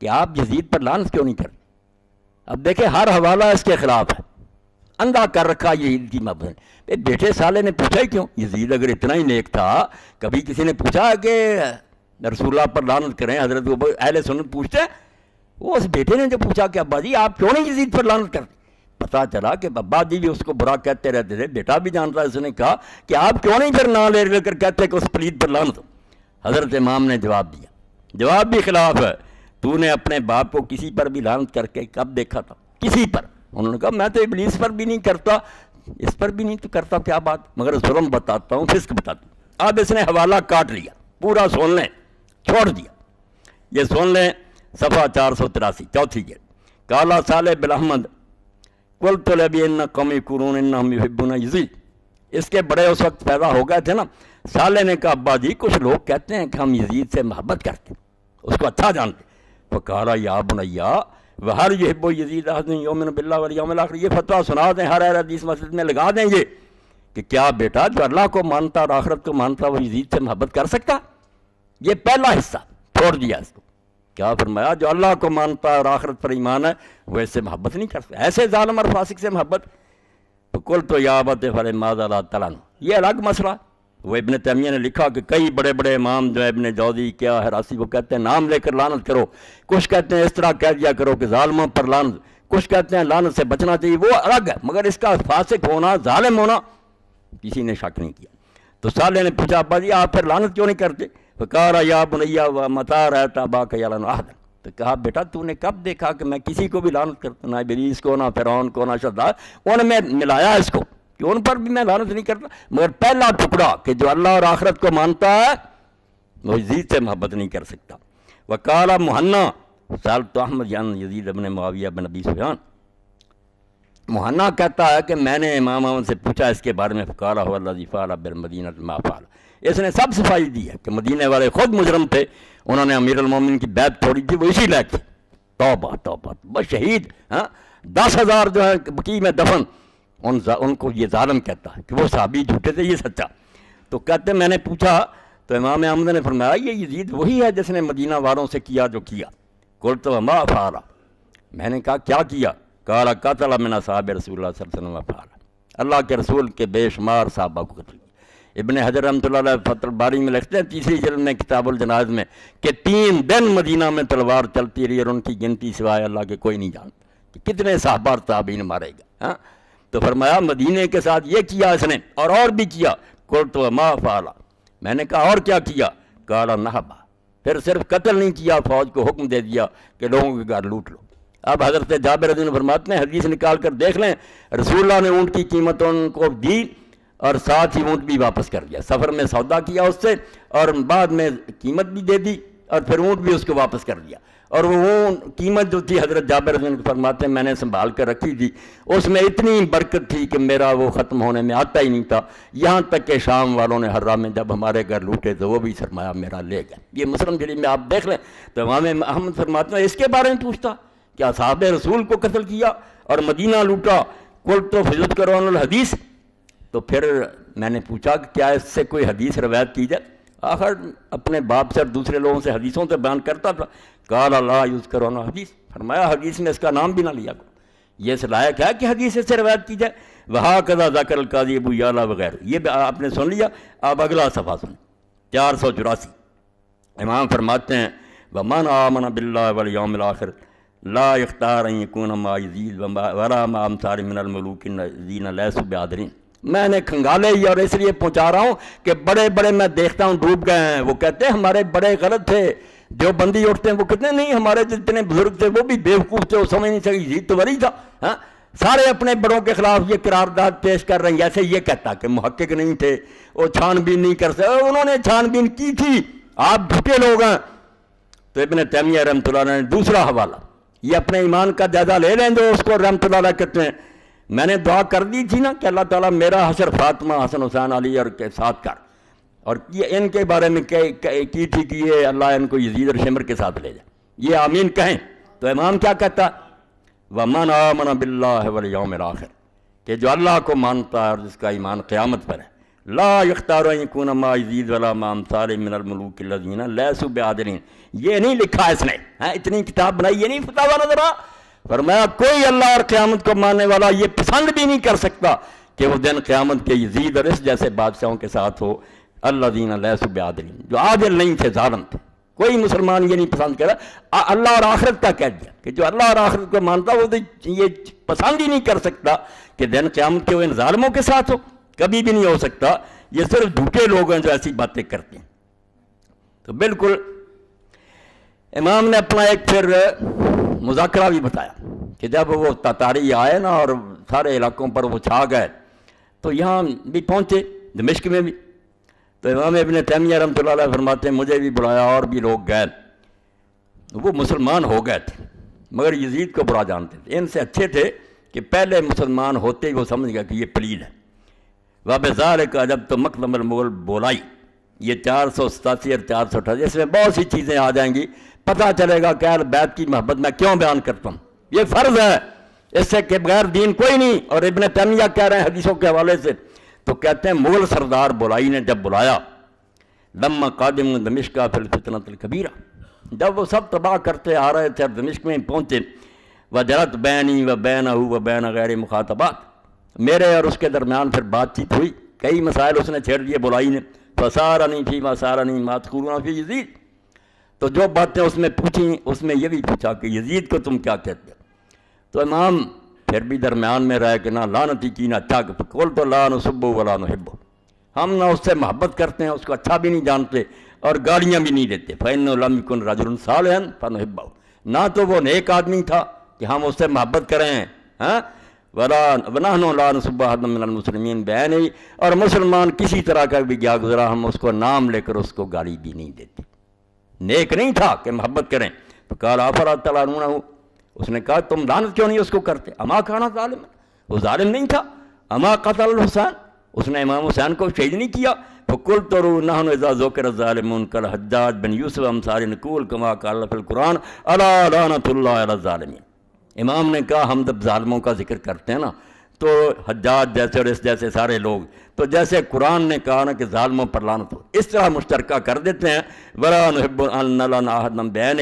کہ آپ یزید پر لعنت کیوں نہیں کرتے؟ اب دیکھیں ہر حوالہ اس کے خلاف ہے، اندھا کر رکھا یزید کی محبت۔ بیٹے صالح نے پوچھا ہی کیوں؟ یزید اگر اتنا ہی نیک تھا، کبھی کسی نے پوچھا کہ رسول اللہ پر لعنت کریں؟ حضرت اہل سنت پوچھتے ہیں، وہ اس بیٹے نے جو پوچھا کہ ابا جی آپ کیوں نہیں یزید پر لعنت کرتے؟ پتا چلا کہ ابا جی بھی اس کو برا کہتے رہتے تھے، بیٹا بھی جانتا ہے، اس نے کہا کہ آپ کیوں نہیں پھر نام لے کر کہتے کہ اس پلید پر لعنت ہو؟ حضرت امام نے جواب دیا، جواب بھی خلاف ہے، تو نے اپنے باپ کو کسی پر بھی لعنت کر کے کب دیکھا تھا؟ کسی پر؟ انہوں نے کہا میں تو ابلیس پر بھی نہیں کرتا، اس پر بھی نہیں تو کرتا، کیا بات، مگر ظلم بتاتا ہوں، فسق بتاتا ہوں۔ اب اس نے حوالہ کاٹ لیا، پورا سن لیں، چھوڑ دیا، یہ سن لیں صفحہ 483 4تھی جلد۔ کالا صالح بن احمد قلت لبی ان قومی قرون انہم یحبون یزید، اس کے بڑے اس وقت پیدا ہو گئے تھے نا۔ صالح نے کہا ابا جی کچھ لوگ کہتے ہیں کہ ہم یزید سے محبت کرتے، اس کو اچھا جانتے۔ فقال یا بنیا وہر یحب یزید احد یؤمن باللہ والیوم الاخر، یہ فتویٰ سنا دیں، ہر حدیث مسجد میں لگا دیں یہ کہ کیا بیٹا جو اللہ کو مانتا اور آخرت کو مانتا وہ یزید سے محبت کر سکتا؟ یہ پہلا حصہ چھوڑ دیا اس کو۔ کیا فرمایا؟ جو اللہ کو مانتا ہے اور آخرت پر ایمان ہے وہ اس سے محبت نہیں کر سکتا، ایسے ظالم اور فاسق سے محبت۔ کل تو یا ابت فلماذا لا تعلن، یہ الگ مسئلہ۔ وہ ابن تیمیہ نے لکھا کہ کئی بڑے بڑے امام جو ابن جوزی کیا ہراسی وہ کہتے ہیں نام لے کر لعنت کرو، کچھ کہتے ہیں اس طرح کہہ دیا کرو کہ ظالموں پر لعنت، کچھ کہتے ہیں لعنت سے بچنا چاہیے، وہ الگ ہے، مگر اس کا فاسق ہونا ظالم ہونا کسی نے شک نہیں کیا۔ تو صالح نے پوچھا ابا جی آپ پھر لعنت کیوں نہیں کرتے؟ فقال یا بنیا متی رأیت اباک یلعن احدا، تو کہا بیٹا تو نے کب دیکھا کہ میں کسی کو بھی لعنت کرتا، نہ ابلیس کو، نہ فرعون کو، نہ شداد، ان میں ملایا اس کو کہ ان پر بھی میں لعنت نہیں کرتا، مگر پہلا ٹکڑا کہ جو اللہ اور آخرت کو مانتا ہے وہ یزید سے محبت نہیں کر سکتا۔ وقال مہنا سألت احمد یعن یزید ابن معاویہ بن ابی سفیان، مہنا کہتا ہے کہ میں نے امام احمد سے پوچھا اس کے بارے میں، فقال هو الذی فعل بالمدینہ ما فعل، اس نے سب صفائی دی ہے کہ مدینے والے خود مجرم تھے، انہوں نے امیر المومنین کی بیعت توڑی تھی، وہ اسی لائق تھے۔ توبہ توبہ، بس شہید 10,000 جو ہے بقیع میں دفن، ان کو یہ ظالم کہتا ہے کہ وہ صحابی جھوٹے تھے، یہ سچا۔ تو کہتے میں نے پوچھا تو امام احمد نے فرمایا یہ یزید وہی ہے جس نے مدینہ والوں سے کیا جو کیا۔ قلت وما فعل، میں نے کہا کیا کیا؟ قال قتل من اصحاب رسول اللہ صلی اللہ علیہ وسلم فعل، اللہ کے رسول کے بے شمار صحابہ کو قتل کیا۔ ابن حجر رحمۃ اللہ علیہ فتح الباری میں لکھتے ہیں 3 جلد میں کتاب الجنائز میں کہ 3 دن مدینہ میں تلوار چلتی رہی اور ان کی گنتی سوائے اللہ کے کوئی نہیں جانتا کہ کتنے صحابہ اور تابعین مارے گا۔ ہاں تو فرمایا مدینے کے ساتھ یہ کیا اس نے اور بھی کیا۔ قلت ما فعل، میں نے کہا اور کیا کیا؟ قال نہبا، پھر صرف قتل نہیں کیا، فوج کو حکم دے دیا کہ لوگوں کے گھر لوٹ لو۔ اب حضرت جابر رضی اللہ عنہ فرماتے ہیں حدیث نکال کر دیکھ لیں، رسول اللہ نے اونٹ کی قیمت ان کو دی اور ساتھ ہی اونٹ بھی واپس کر دیا، سفر میں سودا کیا اس سے اور بعد میں قیمت بھی دے دی اور پھر اونٹ بھی اس کو واپس کر دیا۔ اور وہ قیمت جو تھی حضرت جابر رضی اللہ عنہ فرماتے ہیں میں نے سنبھال کر رکھی تھی، اس میں اتنی برکت تھی کہ میرا وہ ختم ہونے میں آتا ہی نہیں تھا، یہاں تک کہ شام والوں نے حرہ میں جب ہمارے گھر لوٹے تو وہ بھی سرمایہ میرا لے گئے۔ یہ مسلم شریف میں آپ دیکھ لیں تو امام احمد فرماتے ہیں اس کے بارے میں پوچھتا کہ اصحاب رسول کو قتل کیا اور مدینہ لوٹا، قلت تو فضت کرون الحدیث، تو پھر میں نے پوچھا کہ کیا اس سے کوئی حدیث روایت کی جائے؟ آخر اپنے باپ سے اور دوسرے لوگوں سے حدیثوں سے بیان کرتا تھا۔ قال لا یذکر عنہ حدیث، فرمایا حدیث میں اس کا نام بھی نہ لیا کرو، یہ اس لائق ہے کہ حدیث سے روایت کی جائے۔ وہکذا ذکر القاضی ابو یعلا وغیرہ، یہ بھی آپ نے سن لیا۔ اب اگلا صفحہ سنیں 484، امام فرماتے ہیں ومن آمن باللہ والیوم الآخر لا یختار ان یکون ما یزید ولا ما امثال من الملوک الذین لیسوا بعادلین۔ میں نے کھنگالے ہی اور اس لیے پہنچا رہا ہوں کہ بڑے بڑے میں دیکھتا ہوں ڈوب گئے ہیں، وہ کہتے ہیں ہمارے بڑے غلط تھے، جو بندی اٹھتے ہیں وہ کہتے ہیں نہیں ہمارے جتنے بزرگ تھے وہ بھی بیوقوف تھے، وہ سمجھ نہیں سکے یزید تو ولی تھا۔ ہاں سارے اپنے بڑوں کے خلاف یہ قرارداد پیش کر رہے ہیں، جیسے یہ کہتا کہ محقق نہیں تھے، وہ چھان بین نہیں کر سکتے، انہوں نے چھان بین کی تھی، آپ جھوٹے لوگ ہیں۔ تو ابن تیمیہ رحمۃ اللہ علیہ نے دوسرا حوالہ، یہ اپنے ایمان کا جائزہ لے لیں جو اس کو رحمۃ اللہ علیہ کہتے ہیں، میں نے دعا کر دی تھی نا کہ اللہ تعالیٰ میرا حشر فاطمہ حسن حسین علی اور کے ساتھ کر، اور یہ ان کے بارے میں کی تھی کہ یہ اللہ ان کو یزید اور شمر کے ساتھ لے جائے، یہ آمین کہیں۔ تو امام کیا کہتا؟ وَمَنْ آمَنَ بِاللَّهِ وَالْيَوْمِ الْآخِرِ، کہ جو اللہ کو مانتا ہے اور جس کا ایمان قیامت پر ہے، لا یختار ان یکون ما یزید ولا ما امثال من الملوک الذین لیسوا بعادلین، یہ نہیں لکھا اس نے، اتنی کتاب بنائی، یہ نہیں فتاویٰ نظر آ، فرمایا کوئی اللہ اور قیامت کو ماننے والا یہ پسند بھی نہیں کر سکتا کہ وہ دن قیامت کے یزید اور اس جیسے بادشاہوں کے ساتھ ہو، الذین لیسوا بعادلین، جو عادل نہیں تھے، ظالم تھے۔ کوئی مسلمان یہ نہیں پسند کرا، اللہ اور آخرت کا کہہ دیا کہ جو اللہ اور آخرت کو مانتا وہ تو یہ پسند ہی نہیں کر سکتا کہ دن قیامت کے وہ ان ظالموں کے ساتھ ہو، کبھی بھی نہیں ہو سکتا۔ یہ صرف جھوٹے لوگ ہیں جو ایسی باتیں کرتے ہیں۔ تو بالکل امام نے اپنا ایک پھر مذاکرہ بھی بتایا کہ جب وہ تاتاری آئے نا اور سارے علاقوں پر وہ چھا گئے تو یہاں بھی پہنچے دمشق میں بھی، تو امام ابن تیمیہ رحمۃ اللہ علیہ فرماتے ہیں مجھے بھی بلایا اور بھی لوگ گئے، وہ مسلمان ہو گئے تھے مگر یزید کو برا جانتے تھے، ان سے اچھے تھے کہ پہلے مسلمان ہوتے ہی وہ سمجھ گیا کہ یہ پلید ہے۔ وَبِذَلِكَ أَجَبْتُ مَطْلَبَ الْمُغَلِ بولائی، یہ 487 اور 488، اس میں بہت سی چیزیں آ جائیں گی، پتہ چلے گا کہ اہل بیت کی محبت میں کیوں بیان کرتا ہوں، یہ فرض ہے، اس سے کہ بغیر دین کوئی نہیں۔ اور ابن تیمیہ کہہ رہے ہیں حدیثوں کے حوالے سے، تو کہتے ہیں مغل سردار بولائی نے جب بلایا لما قادم دمشق فی الفتنۃ الکبیرہ، جب وہ سب تباہ کرتے آ رہے تھے اور دمشق میں پہنچے، وجرت بینی و بینہ و بین غیر مخاطبات، میرے اور اس کے درمیان پھر بات چیت ہوئی، کئی مسائل اس نے چھیڑ دیے بولائی نے، فسارنی فی ما سارنی ما تقولون فی یزید، تو جو باتیں اس میں پوچھیں اس میں یہ بھی پوچھا کہ یزید کو تم کیا کہتے ہو؟ تو امام پھر بھی درمیان میں رہے کہ نہ لعنتی کی نہ اچھا، قول تو لا نسب ولا نحب، ہم نہ اس سے محبت کرتے ہیں، اس کو اچھا بھی نہیں جانتے اور گالیاں بھی نہیں دیتے، فإنه لم يكن رجل صالحا فنحبه، نہ تو وہ نیک آدمی تھا کہ ہم اس سے محبت کریں، ہاں ونحن لا نسب احدا من المسلمین بعینہ، اور مسلمان کسی طرح کا بھی گیا گزرا ہم اس کو نام لے کر اس کو گالی بھی نہیں دیتے، نیک نہیں تھا کہ محبت کریں۔ تو قال افلا تلعنونہ، اس نے کہا تم لعنت کیوں نہیں اس کو کرتے؟ اما کانا ظالم، وہ ظالم نہیں تھا؟ اما قتل الحسین، اس نے امام حسین کو شہید نہیں کیا؟ فقلت نحن اذا ذکر الظالمون کالحجاج بن یوسف امثال نقول کما قال فی القرآن الا لعنۃ اللہ علی الظالمین۔ امام نے کہا ہم جب ظالموں کا ذکر کرتے ہیں نا تو حجاج جیسے اور اس جیسے سارے لوگ، تو جیسے قرآن نے کہا نا کہ ظالموں پر لعنت ہو، اس طرح مشترکہ کر دیتے ہیں۔ ولا نحب ان نلعن احدا بعینہ،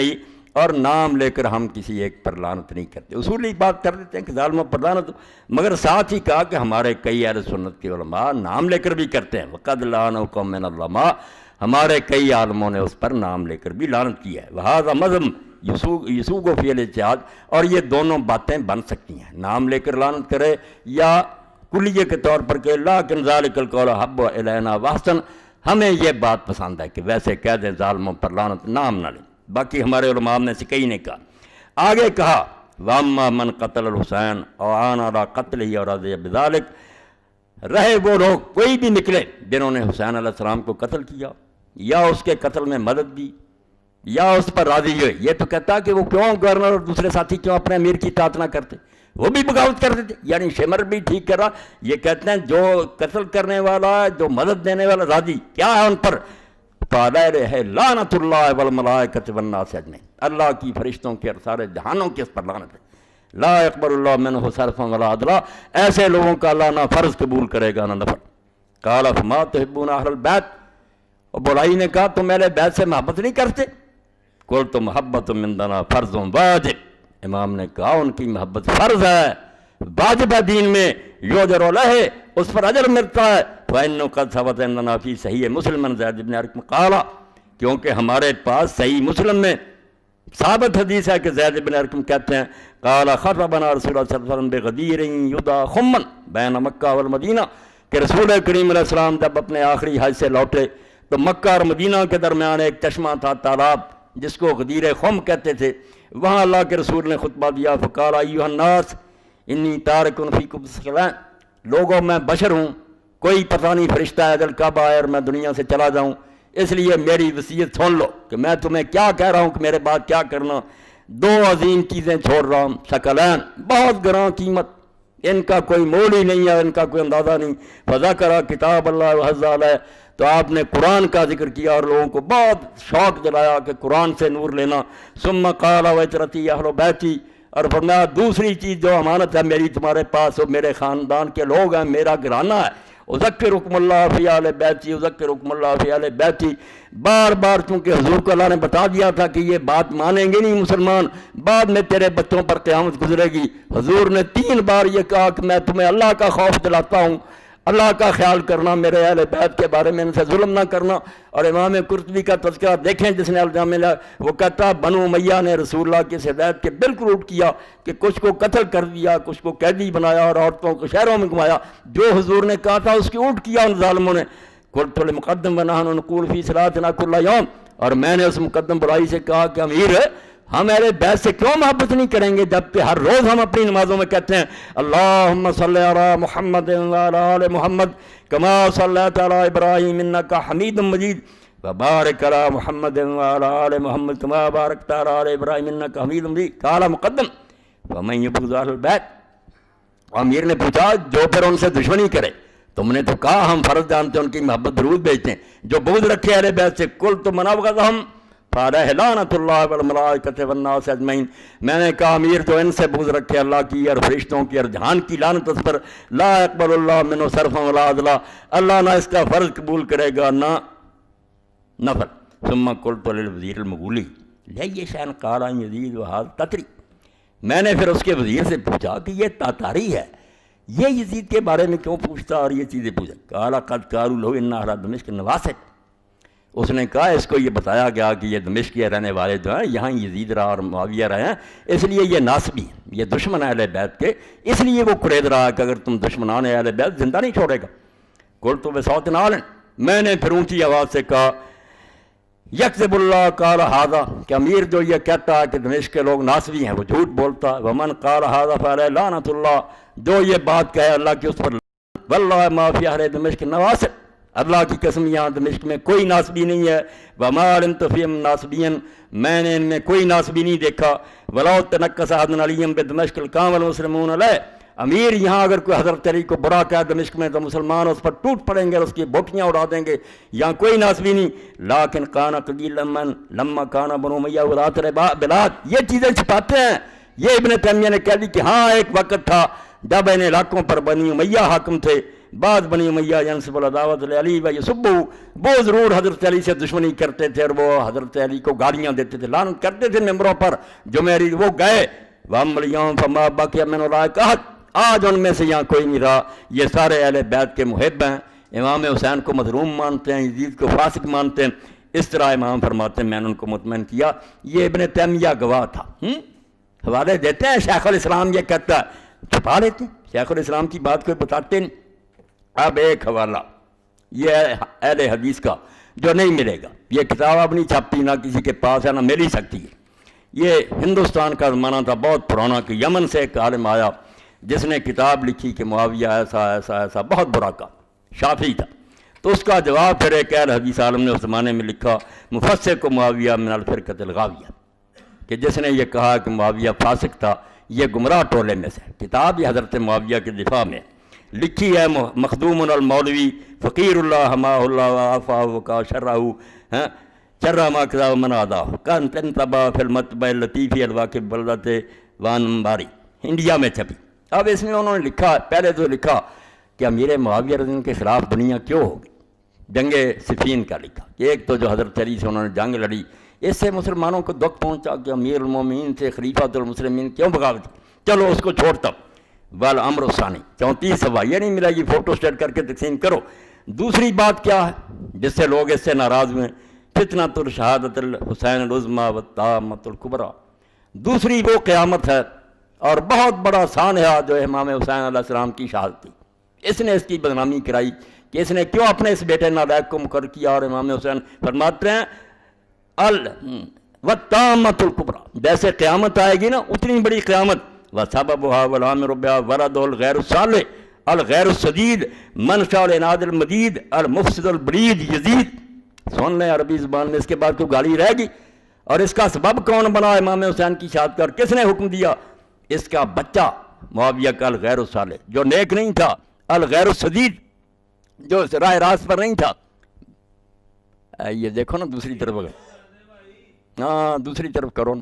اور نام لے کر ہم کسی ایک پر لعنت نہیں کرتے. اصولی بات کر دیتے ہیں کہ ظالموں پر لعنت، مگر ساتھ ہی کہا کہ ہمارے کئی اہل سنت کے علماء نام لے کر بھی کرتے ہیں. وَقَدْ لَعَنَكُم مِّنَ الْعُلَمَاء، ہمارے کئی عالموں نے اس پر نام لے کر بھی لعنت کیا ہے. وَهَذَا مَذْهَبٌ يَسُوغُ فِيهِ الْاجْتِهَادُ، اور یہ دونوں باتیں بن سکتی ہیں، نام لے کر لعنت کرے یا کلیے کے طور پر کہ لَٰكِنْ ذَلِكَ الْقَوْلُ أَحَبُّ إِلَيْنَا وَأَحْسَنُ، ہمیں یہ بات پسند ہے کہ ویسے کہہ دیں ظالموں پر لعنت، نام نہ لیں. باقی ہمارے علماء میں سے کئی نے کہا. آگے کہا وَأَمَّا مَنْ قَتَلَ الْحُسَيْنَ أَوْ عَانَ عَلَىٰ قَتْلِهِ وَرَضِيَ بِذَٰلِكَ، رہے وہ لوگ کوئی بھی نکلے جنہوں نے حسین علیہ السلام کو قتل کیا یا اس کے قتل میں مدد دی یا اس پر راضی ہوئے. یہ تو کہتا کہ وہ کیوں گورنر اور دوسرے ساتھی کیوں اپنے امیر کی اطاعت نہ کرتے، وہ بھی بغاوت کرتے تھے. یعنی شمر بھی ٹھیک کر رہا. یہ کہتے ہیں جو قتل کرنے والا جو مدد دینے والا راضی کیا ہے ان پر، ہے لعنت اللہ والملائکۃ والناس اجمعین، اللہ کی فرشتوں کے اور سارے جہانوں کے اس پر لعنت ہے. لا يقبل اللہ منہ صرفا ولا عدلا، ایسے لوگوں کا اللہ نہ فرض قبول کرے گا نہ نفل. قال فما تحبون اہل البیت، اور بولائی نے کہا تم اہل بیت سے محبت نہیں کرتے؟ قلت محبت مندنا فرض واجب، امام نے کہا ان کی محبت فرض ہے، واجب ہے دین میں، یوجر علیہ، اس پر اجر ملتا ہے. فإنه قد ثبت عندنا فی صحیح مسلم عن زید بن ارقم قال، کیونکہ ہمارے پاس صحیح مسلم میں ثابت حدیث ہے کہ زید بن ارقم کہتے ہیں قال خطبنا رسول اللہ صلی اللہ علیہ وسلم بغدیر یدعى خمن بین مکہ والمدینہ، کہ رسول کریم علیہ السلام جب اپنے آخری حج سے لوٹے تو مکہ اور مدینہ کے درمیان ایک چشمہ تھا، تالاب، جس کو غدیر خم کہتے تھے. وہاں اللہ کے رسول نے خطبہ دیا. فقال ایھا الناس انی تارک فیکم الثقلین، لوگوں میں بشر ہوں، کوئی پتہ نہیں فرشتہ اجل کب آئے اور میں دنیا سے چلا جاؤں، اس لیے میری وصیت سن لو کہ میں تمہیں کیا کہہ رہا ہوں کہ میرے بعد کیا کرنا. دو عظیم چیزیں چھوڑ رہا ہوں، ثقلین، بہت گراں قیمت، ان کا کوئی مول ہی نہیں ہے، ان کا کوئی اندازہ نہیں. فذکر کتاب اللہ وحظ علیہ، تو آپ نے قرآن کا ذکر کیا اور لوگوں کو بہت شوق دلایا کہ قرآن سے نور لینا. ثم قال وعترتی اہل بیتی، اور فرمایا دوسری چیز جو امانت ہے میری تمہارے پاس، وہ میرے خاندان کے لوگ ہیں، میرا گھرانہ ہے. اذکرکم اللہ فی اہل بیتی، اذکرکم اللہ فی اہل بیتی. بار بار چونکہ حضور کو اللہ نے بتا دیا تھا کہ یہ بات مانیں گے نہیں مسلمان، بعد میں تیرے بچوں پر قیامت گزرے گی. حضور نے 3 بار یہ کہا کہ میں تمہیں اللہ کا خوف دلاتا ہوں، اللہ کا خیال کرنا، میرے اہل بیت کے بارے میں ان سے ظلم نہ کرنا. اور امام قرطبی کا تذکرہ دیکھیں جس نے الجامع لیا، وہ کہتا بنو امیہ نے رسول اللہ کی ہدایت کے بالکل الٹ کیا کہ کچھ کو قتل کر دیا، کچھ کو قیدی بنایا اور عورتوں کو شہروں میں گھمایا. جو حضور نے کہا تھا اس کی الٹ کیا ان ظالموں نے. قلت للمقدم ونحن نقول فی صلاتنا کل یوم، اور میں نے اس مقدم برائی سے کہا کہ امیر ہم اہل بیت سے کیوں محبت نہیں کریں گے جبکہ ہر روز ہم اپنی نمازوں میں کہتے ہیں اللہم صلی علی محمد وعلی آل محمد کما صلیت علی ابراہیم انک حمید مجید وبارک علی محمد وعلی آل محمد کما بارکت علی آل ابراہیم انک حمید مجید. قال مقدم فمن یبغض اہل البیت، امیر نے پوچھا جو پھر ان سے دشمنی کرے، تم نے تو کہا ہم فرض جانتے ہیں ان کی محبت درود بھیجتے ہیں، جو بغض رکھے اہل بیت سے قلت من ابغضہم فعلیہ لعنت اللہ والملائکۃ والناس اجمعین، میں نے کہا امیر جو ان سے بغض رکھے اللہ کی اور فرشتوں کی اور جہان کی لعنت اس پر. لا يقبل اللہ منہ صرفا ولا عدلا، اللہ نہ اس کا فرض قبول کرے گا نہ نفل. ثم قلت للوزیر المغولی لأی شیء قال عن یزید وہذا تتری، میں نے پھر اس کے وزیر سے پوچھا کہ یہ تاتاری ہے، یہ یزید کے بارے میں کیوں پوچھتا اور یہ چیزیں پوچھتا. قال قد قالوا له ان اہل دمشق نواسق، اس نے کہا اس کو یہ بتایا گیا کہ یہ دمشق کے رہنے والے جو ہیں یہاں یزید رہا اور معاویہ رہے ہیں، اس لیے یہ ناصبی ہیں، یہ دشمن اہل بیت کے، اس لیے وہ قرید رہا ہے کہ اگر تم دشمنان اہل بیت زندہ نہیں چھوڑے گا. قلت بصوت عال، میں نے پھر اونچی آواز سے کہا یکذب اللہ قال ھذا، کہ امیر جو یہ کہتا ہے کہ دمشق کے لوگ ناصبی ہیں وہ جھوٹ بولتا ہے. ومن قال ھذا فعلیہ لعنت اللہ، جو یہ بات کہے اللہ کی اس پر واللہ ما فی اہل دمشق نواسق، اللہ کی قسم یہاں دمشق میں کوئی ناصبی نہیں ہے. وما علمت فیہم ناصبین، میں نے ان میں کوئی ناصبی نہیں دیکھا. ولو تنکس احد علی بدمشق القام والمسلمون علیہ، امیر یہاں اگر کوئی حضرت علی کو برا کہا دمشق میں تو مسلمان اس پر ٹوٹ پڑیں گے اور اس کی بوٹیاں اڑا دیں گے، یہاں کوئی ناصبی نہیں. لیکن کان قلیلا من لما کان بنو امیہ ولات بلاد، یہ چیزیں چھپاتے ہیں. یہ ابن تیمیہ نے کہہ دی کہ ہاں ایک وقت تھا جب ان علاقوں پر بنی امیہ حاکم تھے بعد بنی امیہ ینسب العداوۃ علی و یسبہ، وہ ضرور حضرت علی سے دشمنی کرتے تھے اور وہ حضرت علی کو گالیاں دیتے تھے، لعنت کرتے تھے ممبروں پر جو میری وہ گئے، وَأَمَّا الْيَوْمَ فَمَا بَقِيَ مِنْ أُولَٰئِكَ أَحَدٌ، آج ان میں سے یہاں کوئی نہیں رہا، یہ سارے اہل بیت کے محب ہیں، امام حسین کو مظلوم مانتے ہیں، یزید کو فاسق مانتے ہیں۔ اس طرح امام فرماتے ہیں میں نے ان کو مطمئن کیا، یہ ابن تیمیہ گواہ تھا۔ حوالے دیتے ہیں، شیخ الاسلام یہ کہتا ہے، چھپا لیتے ہیں، شیخ الاسلام کی بات کوئی بتاتے نہیں۔ اب ایک حوالہ یہ ہے اہل حدیث کا جو نہیں ملے گا، یہ کتاب اب نہیں چھپتی، نہ کسی کے پاس ہے، نہ مل ہی سکتی ہے۔ یہ ہندوستان کا زمانہ تھا بہت پرانا کہ یمن سے ایک عالم آیا جس نے کتاب لکھی کہ معاویہ ایسا ایسا ایسا، بہت برا کا شافعی تھا، تو اس کا جواب پھر ایک اہل حدیث عالم نے اس زمانے میں لکھا، مفسق معاویہ من الفرقۃ الغاویہ، کہ جس نے یہ کہا کہ معاویہ فاسق تھا، یہ گمراہ ٹولے میں سے۔ کتاب یہ حضرت معاویہ کے دفاع میں لکھی ہے، مخدوم المولوی فقیر اللہ حماہ اللہ وعافاہ وقا شرہ شرہ ما کذا ومن عاداہ کان تنتبہ فی المطبع اللطیفی الواقع بلدت وانباری، انڈیا میں چھپی۔ اب اس میں انہوں نے لکھا، پہلے تو لکھا کہ امیر معاویہ رضی اللہ عنہ کے خلاف دنیا کیوں ہوگی، جنگ صفین کا لکھا، ایک تو جو حضرت علی سے انہوں نے جنگ لڑی، اس سے مسلمانوں کو دکھ پہنچا کہ امیر المومنین سے خلیفۃ المسلمین کیوں بغاوت کی، چلو اس کو چھوڑتا ہوں۔ والامر الثانی 34 صفحہ، یہ نہیں ملا یہ فوٹو اسٹیٹ کر کے تقسیم کرو۔ دوسری بات کیا ہے جس سے لوگ اس سے ناراض ہوئے، فتنۃ الشہادۃ الحسین العظمیٰ والطامۃ الکبریٰ، دوسری وہ قیامت ہے اور بہت بڑا سانحہ جو امام حسین علیہ السلام کی شہادت تھی، اس نے اس کی بدنامی کرائی کہ اس نے کیوں اپنے اس بیٹے نالائق کو مقرر کیا، اور امام حسین فرماتے ہیں والطامۃ الکبریٰ، جیسے قیامت آئے گی نا اتنی بڑی قیامت، وَسَبَبُهَا وَالْعَامِرُ بِهَا وَلَدُ الْغَيْرُ الصَّالِحُ الْغَيْرُ السَّدِيدُ مَنْشَأُ الْعِنَادِ الْمَدِيدِ الْمُفْسِدُ الْبَلِيدُ یزید۔ سن لیں عربی زبان میں، اس کے بعد کوئی گالی رہے گی؟ اور اس کا سبب کون بنا امام حسین کی شہادت کا، اور کس نے حکم دیا؟ اس کا بچہ معاویہ کا الغیر الصالح، جو نیک نہیں تھا، الغیر السدید، جو راہ راست پر نہیں تھا۔ یہ دیکھو نا دوسری طرف، اگر ہاں دوسری طرف کرو نا،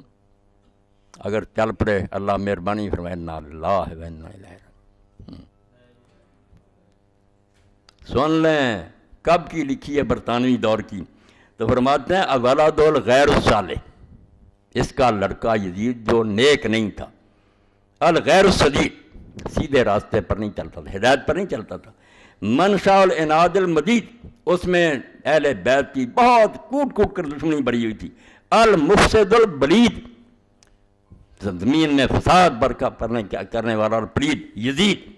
اگر چل پڑے اللہ مہربانی فرمائے، انا للہ و انا الیہ راجعون۔ سن لیں کب کی لکھی ہے، برطانوی دور کی، تو فرماتے ہیں اولاد الغیر الصالح، اس کا لڑکا یزید جو نیک نہیں تھا، الغیر السدید، سیدھے راستے پر نہیں چلتا تھا، ہدایت پر نہیں چلتا تھا، منشاء العناد المدید، اس میں اہل بیت کی بہت کوٹ کوٹ کر دشمنی بڑھی ہوئی تھی، المفسد البلید، زمین میں فساد برپا کرنے والا اور پلید یزید،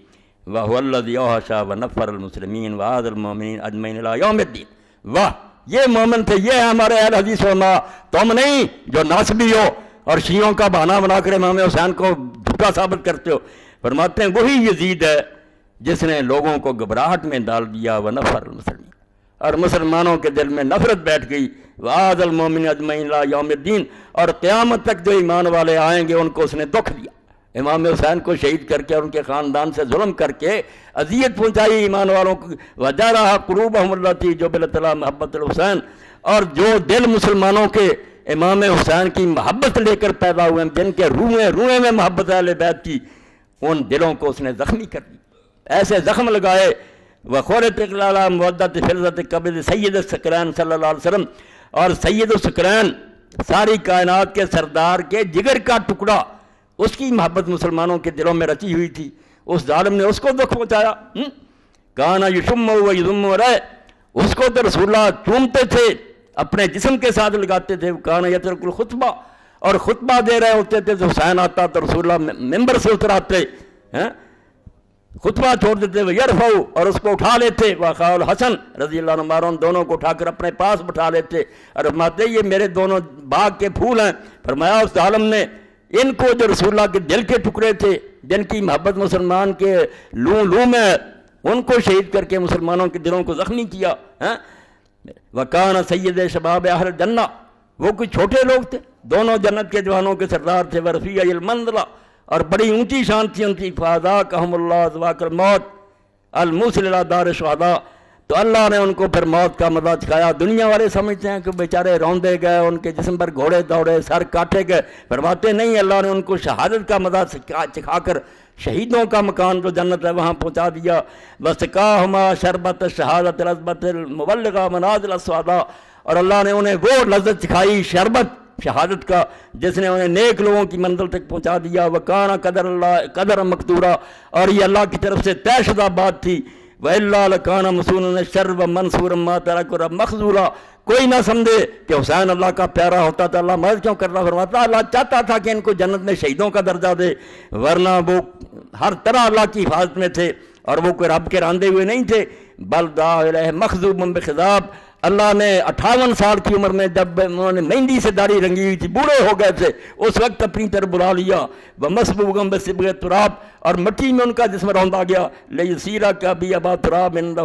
وَهُوَ الَّذِي أَوْحَشَ وَنَفَّرَ الْمُسْلِمِينَ وَعَادَ الْمُؤْمِنِينَ أَجْمَعِينَ إِلَىٰ يَوْمِ الدِّينِ۔ واہ، یہ مومن تھے، یہ ہے ہمارے اہل حدیث علماء، تم نہیں جو ناسبی ہو اور شیعوں کا بہانہ بنا کر امام حسین کو جھوٹا ثابت کرتے ہو۔ فرماتے ہیں وہی یزید ہے جس نے لوگوں کو گھبراہٹ میں ڈال دیا، وَنَفَّرَ الْمُسْلِمِينَ، اور مسلمانوں کے دل میں نفرت بیٹھ گئی، وَعَادَ الْمُؤْمِنِينَ أَجْمَعِينَ إِلَىٰ يَوْمِ الدِّينِ، اور قیامت تک جو ایمان والے آئیں گے ان کو اس نے دکھ دیا۔ امام حسین کو شہید کر کے اور ان کے خاندان سے ظلم کر کے اذیت پہنچائی ایمان والوں کو، وَجَرَحَ قُلُوبَهُمُ الَّتِي جُبِلَتْ عَلَىٰ مَحَبَّةِ الْحُسَيْنِ، اور جو دل مسلمانوں کے امام حسین کی محبت لے کر پیدا ہوئے ہیں، جن کے روئیں میں محبت اہل بیت کی، ان دلوں کو اس نے زخمی کر دی، ایسے زخم لگائے۔ وَخُرِّجَتْ عَلَىٰ مُوَدَّةِ فِرْزَةِ قَبْرِ سید الثقلین صلی اللہ علیہ وسلم، اور سید الثقلین ساری کائنات کے سردار کے جگر کا ٹکڑا، اس کی محبت مسلمانوں کے دلوں میں رچی ہوئی تھی، اس ظالم نے اس کو دکھ پہنچایا۔ کانا یشم و یضم علیہ، اس کو تو رسول اللہ چومتے تھے، اپنے جسم کے ساتھ لگاتے تھے۔ کانا یترک الخطبہ، اور خطبہ دے رہے ہوتے تھے تو حسین آتا تو رسول اللہ ممبر سے اتراتے، خطبہ چھوڑ دیتے، وہ یرفعو، اور اس کو اٹھا لیتے، واخا الحسن رضی اللہ عنہ مارون، دونوں کو اٹھا کر اپنے پاس بٹھا لیتے، اور فرماتے یہ میرے دونوں باغ کے پھول ہیں۔ فرمایا اس ظالم نے ان کو جو رسول اللہ کے دل کے ٹکڑے تھے، جن کی محبت مسلمان کے لوں میں، ان کو شہید کر کے مسلمانوں کے دلوں کو زخمی کیا۔ وَكَانَ سَيِّدِ شَبَابِ أَهْلِ الْجَنَّةِ، وہ کوئی چھوٹے لوگ تھے، دونوں جنت کے جوانوں کے سردار تھے۔ وَرَفِيعَ الْمَنزِلَةِ، اور بڑی اونچی شان تھی ان کی۔ فَأَذَاقَهُمُ اللَّهُ ذَوَاقَ الْمَوْتِ الْمُوصِلِ إِلَىٰ دَارِ الشُّهَدَاءِ، تو اللہ نے ان کو پھر موت کا مزہ چکھایا۔ دنیا والے سمجھتے ہیں کہ بیچارے روندے گئے، ان کے جسم پر گھوڑے دوڑے، سر کاٹے گئے، فرماتے نہیں، اللہ نے ان کو شہادت کا مزہ چکھا کر شہیدوں کا مکان جو جنت ہے وہاں پہنچا دیا. وسقاہما شربت شہادت لذت المبلغہ منازل السعداء، اور اللہ نے انہیں وہ لذت سکھائی شربت شہادت کا جس نے انہیں نیک لوگوں کی منزل تک پہنچا دیا. وکانا قدر اللہ قدر مقدورا، اور یہ اللہ کی طرف سے طے شدہ بات تھی. وَإِلَّا لَكَانَ مَصُونًا شَرًّا مَنْصُورًا مَا تَرَكَ مَخْذُولًا. کوئی نہ سمجھے کہ حسین اللہ کا پیارا ہوتا تھا اللہ مدد کیوں کرنا فرماتا. اللہ چاہتا تھا کہ ان کو جنت میں شہیدوں کا درجہ دے، ورنہ وہ ہر طرح اللہ کی حفاظت میں تھے اور وہ کوئی رب کے راندے ہوئے نہیں تھے. بل دعا الیہ مخذوبا بخضاب، اللہ نے 58 سال کی عمر میں جب انہوں نے مہندی سے داڑھی رنگی ہوئی تھی، بوڑھے ہو گئے تھے، اس وقت اپنی طرف بلا لیا. ومصبوغا بصبغ التراب، اور مٹی میں ان کا جسم روندا گیا. لیسیرک ابی ابا تراب عنہ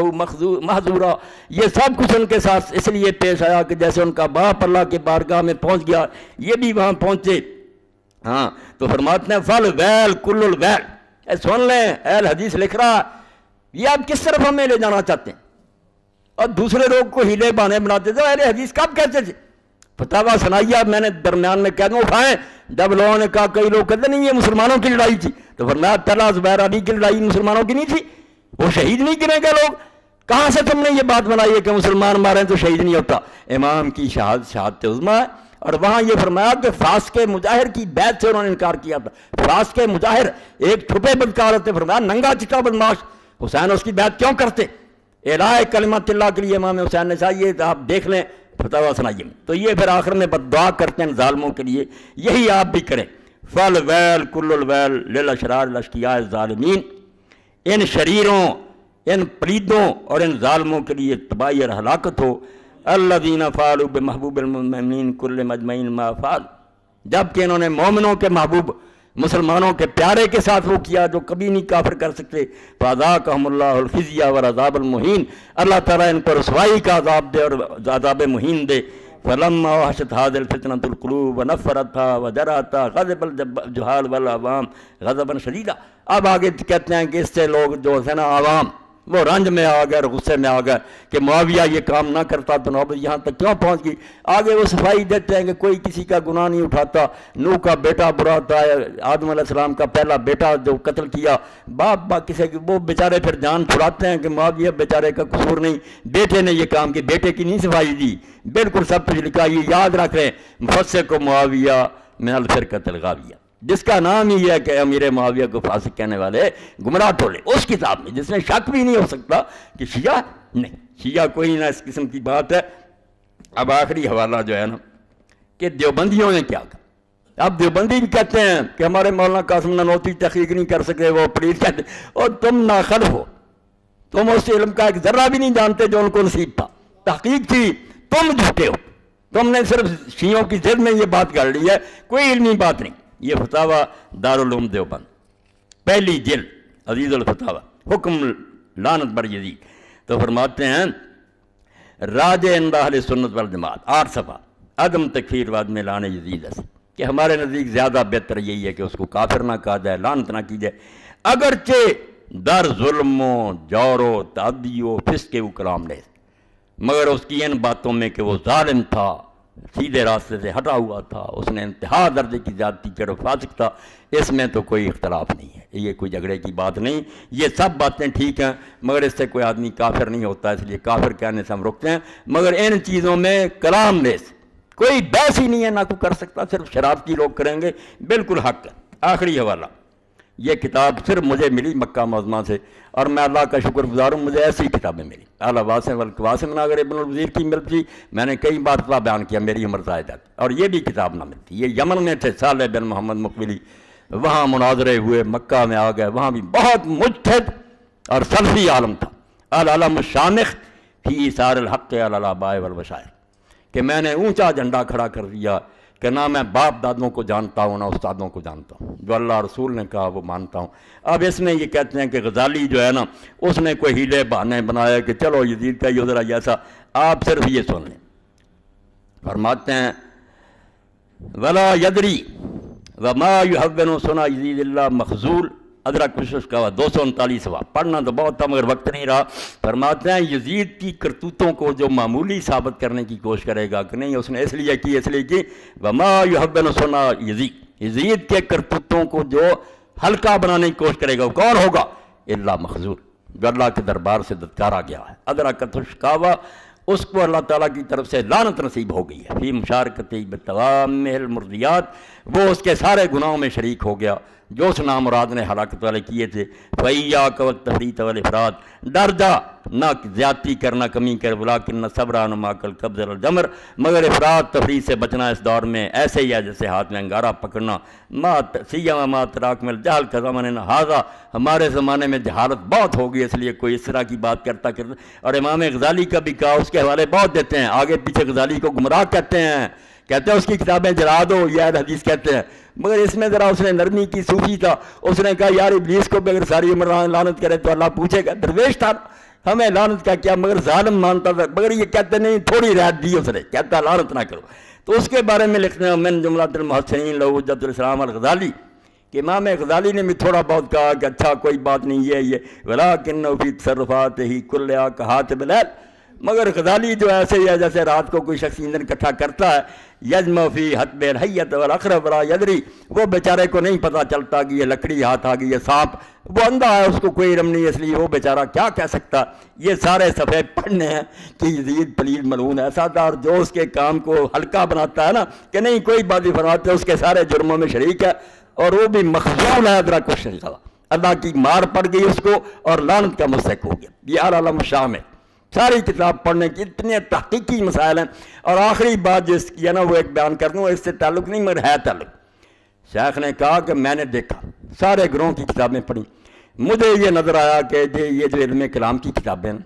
محظورا، یہ سب کچھ ان کے ساتھ اس لیے پیش آیا کہ جیسے ان کا باپ اللہ کے بارگاہ میں پہنچ گیا یہ بھی وہاں پہنچے. ہاں تو فرماتے ہیں فل ویل کل الویل. اے سن لیں، اہل حدیث لکھ رہا یہ آپ کس طرف ہمیں لے جانا چاہتے ہیں؟ اور دوسرے لوگ کو ہیلے بانے بناتے تھے. اہل حدیث کب کہتے تھے؟ فتاویٰ سنائیے. میں نے درمیان میں کہہ دوں اٹھائیں. جب لوگوں نے کہا کئی لوگ کہتے نہیں یہ مسلمانوں کی لڑائی تھی، تو فرمایا طلحہ زبیر علی کی لڑائی مسلمانوں کی نہیں تھی، وہ شہید نہیں گرے گئے لوگ. کہاں سے تم نے یہ بات بنائی ہے کہ مسلمان ماریں تو شہید نہیں ہوتا؟ امام کی شہادت عظمیٰ ہے. اور وہاں یہ فرمایا کہ فاسق مجاہر کی بیعت سے انہوں نے انکار کیا تھا. فاسق مجاہر ایک چھپے بدکار ہوتے، فرمایا ننگا چٹا بدماش، حسین اس کی بیعت کیوں کرتے؟ اعلاء کلمت اللہ کے لیے امام حسین نے چاہیے تو آپ دیکھ لیں فتاویٰ سنائیے. تو یہ پھر آخر میں بددعا کرتے ہیں ظالموں کے لیے، یہی آپ بھی کریں. فل ویل کل الویل للاشرار الاشقیاء الظالمین، ان شریروں، ان پلیدوں اور ان ظالموں کے لیے تباہی اور ہلاکت ہو. الذین فعلوا بمحبوب المؤمنین کل مجمعین ما فعل، جبکہ انہوں نے مومنوں کے محبوب مسلمانوں کے پیارے کے ساتھ وہ کیا جو کبھی نہیں کافر کر سکتے. فَأَذَاقَهُمُ اللَّهُ الْخِزْيَ وَالْعَذَابَ الْمُهِينَ، اللہ تعالیٰ ان پر رسوائی کا عذاب دے اور عذاب مہین دے. فَلَمَّا وَحَشَتْ هَٰذِهِ الْفِتْنَةُ الْقُلُوبَ وَنَفَّرَتْهَا وَجَرَتْهَا غَضِبَ الْجُهَّالُ وَالْعَوَامُ غَضَبًا شَدِيدًا. اب آگے کہتے ہیں کہ اس سے لوگ جو ہے نا عوام وہ رنج میں آ گئے اور غصے میں آ گئے کہ معاویہ یہ کام نہ کرتا تو نوبت یہاں تک کیوں پہنچ گئی. آگے وہ صفائی دیتے ہیں کہ کوئی کسی کا گناہ نہیں اٹھاتا. نوح کا بیٹا برا تھا، آدم علیہ السلام کا پہلا بیٹا جو قتل کیا، باپ کسی وہ بیچارے پھر جان چھڑاتے ہیں کہ معاویہ بیچارے کا قصور نہیں، بیٹے نے یہ کام کی، بیٹے کی نہیں صفائی دی. بالکل سب کچھ لکھا. یہ یاد رکھ رہے ہیں مفسق کو معاویہ من الفرقۃ الغاویہ، جس کا نام ہی ہے کہ امیر معاویہ کو فاسق کہنے والے گمراہ ٹولے، اس کتاب میں جس میں شک بھی نہیں ہو سکتا کہ شیعہ نہیں، شیعہ کوئی نہ اس قسم کی بات ہے. اب آخری حوالہ جو ہے نا کہ دیوبندیوں نے کیا کہا. اب دیوبندی بھی کہتے ہیں کہ ہمارے مولانا قاسم نانوتوی تحقیق نہیں کر سکے، وہ پلیز کہتے اور تم ناخلف ہو، تم اس علم کا ایک ذرہ بھی نہیں جانتے جو ان کو نصیب تھا. تحقیق تھی، تم جھوٹے ہو، تم نے صرف شیعوں کی ضد میں یہ بات کر لی ہے، کوئی علمی بات نہیں. یہ فتاویٰ دارالعلوم دیوبند، پہلی جلد، عزیز الفتاویٰ، حکم لعنت بر یزید. تو فرماتے ہیں راج عند اہل سنت والجماعت 8 صفحہ عدم تکفیر و عدم لعن یزید ہے کہ ہمارے نزدیک زیادہ بہتر یہی ہے کہ اس کو کافر نہ کہا جائے، لعنت نہ کی جائے، اگرچہ در ظلم و جور و تعدی و فسق و کلام نے، مگر اس کی ان باتوں میں کہ وہ ظالم تھا، سیدھے راستے سے ہٹا ہوا تھا، اس نے انتہا درجے کی زیادتی کر فاسق تھا، اس میں تو کوئی اختلاف نہیں ہے. یہ کوئی جھگڑے کی بات نہیں، یہ سب باتیں ٹھیک ہیں، مگر اس سے کوئی آدمی کافر نہیں ہوتا، اس لیے کافر کہنے سے ہم رکتے ہیں. مگر ان چیزوں میں کلام نیز کوئی بحث ہی نہیں ہے، نہ کوئی کر سکتا، صرف شراب کی لوگ کریں گے، بالکل حق ہے. آخری حوالہ، یہ کتاب صرف مجھے ملی مکہ معظمہ سے، اور میں اللہ کا شکر گزار ہوں مجھے ایسی کتابیں ملی. اعلیٰ واسم والقواسم اگر ابن الوزیر کی ملتی، میں نے کئی بار اتنا بیان کیا میری عمر ضائع جاتی، اور یہ بھی کتاب نہ ملتی. یہ یمن میں تھے صالح بن محمد مقبلی، وہاں مناظرے ہوئے، مکہ میں آ گئے، وہاں بھی بہت مجتہد اور سلفی عالم تھا. العلم الشامخ فی ایثار الحق علی الآباء والمشائخ، کہ میں نے اونچا جھنڈا کھڑا کر دیا کہ نہ میں باپ دادوں کو جانتا ہوں نہ استادوں کو جانتا ہوں، جو اللہ رسول نے کہا وہ مانتا ہوں. اب اس میں یہ کہتے ہیں کہ غزالی جو ہے نا اس نے کوئی ہیلے بہانے بنایا کہ چلو یزید کا یہ ذرا جیسا. آپ صرف یہ سن لیں. فرماتے ہیں ولا یدری وما یحون سنا یزید اللہ مخذول ادرک کشش کا 239واں. پڑھنا تو بہت تھا مگر وقت نہیں رہا. فرماتے ہیں یزید کی کرتوتوں کو جو معمولی ثابت کرنے کی کوشش کرے گا کہ نہیں اس نے اس لیے کی وما یحون سنا یزید کے کرتوتوں کو جو ہلکا بنانے کی کوشش کرے گا، وہ کون ہوگا؟ الا مخذول، جو اللہ کے دربار سے دتکارا گیا ہے، ادرکت الشقاوہ، اس کو اللہ تعالیٰ کی طرف سے لعنت نصیب ہو گئی ہے، فی مشارکتی بتوام المرضیات، وہ اس کے سارے گناہوں میں شریک ہو گیا جو اس نامراد نے ہلاکت والے کیے تھے۔ فَإِيَّاكَ وَالتَّفْرِيطَ وَالْإِفْرَاطَ، ڈر جا، نہ زیادتی کرنا، کمی کر، وَلَٰكِنَّ الصَّبْرَ عَلَىٰ مَا الْقَبْضِ وَالْجَمْرِ، مگر افراط تفریط سے بچنا اس دور میں ایسے ہی ہے جیسے ہاتھ میں انگارہ پکڑنا۔ سیما ما تراک من الجہل کزماننا ھذا، ہمارے زمانے میں جہالت بہت ہوگی، اس لیے کوئی اس طرح کی بات کرتا۔ اور امام غزالی کا بھی کہا، اس کے حوالے بہت دیتے ہیں، آگے پیچھے غزالی کو گمراہ کہتے ہیں اس کی کتابیں جلا دو، یہ اہل حدیث کہتے ہیں، مگر اس میں ذرا اس نے نرمی کی، صوفی تھا، اس نے کہا یار ابلیس کو بھی اگر ساری عمر لعنت کرے تو اللہ پوچھے گا، درویش تھا، ہمیں لعنت کا کیا، مگر ظالم مانتا تھا، مگر یہ کہتے نہیں، تھوڑی رعایت دی اس نے، کہتا لعنت نہ کرو۔ تو اس کے بارے میں لکھتے ہیں من جملۃ المحسنین لہ حجۃ الاسلام الغزالی، کہ امام غزالی نے بھی تھوڑا بہت کہا کہ اچھا کوئی بات نہیں، یہ ولیکن فی تصرفاتہ کلھا کہاتب اللیل، مگر غزالی جو ایسے ہی ہے جیسے رات کو کوئی شخص ایندھن اکٹھا کرتا ہے، یجمع فی حطب الحیۃ والعقرب ولا یدری، وہ بیچارے کو نہیں پتہ چلتا کہ یہ لکڑی ہاتھ آ گئی، یہ سانپ، وہ اندھا ہے، اس کو کوئی علم نہیں، اس لیے وہ بیچارہ کیا کہہ سکتا۔ یہ سارے صفحے پڑھنے ہیں کہ یزید پلیل ملعون ایسا تھا، اور جو اس کے کام کو ہلکا بناتا ہے نا کہ نہیں کوئی بات نہیں فرماتے، اس کے سارے جرموں میں شریک ہے، اور وہ بھی مخذول ہے، ادرا کچھ نہیں تھا، اللہ کی مار پڑ گئی اس کو اور لعنت کا مستحق ہو گیا۔ یہ العالم شام ہے، ساری کتاب پڑھنے کی اتنے تحقیقی مسائل ہیں۔ اور آخری بات جو اس کی ہے نا وہ ایک بیان کر دوں، اس سے تعلق نہیں مگر ہے تعلق۔ شیخ نے کہا کہ میں نے دیکھا، سارے گروہوں کی کتابیں پڑھی، مجھے یہ نظر آیا کہ یہ جو علم کلام کی کتابیں ہیں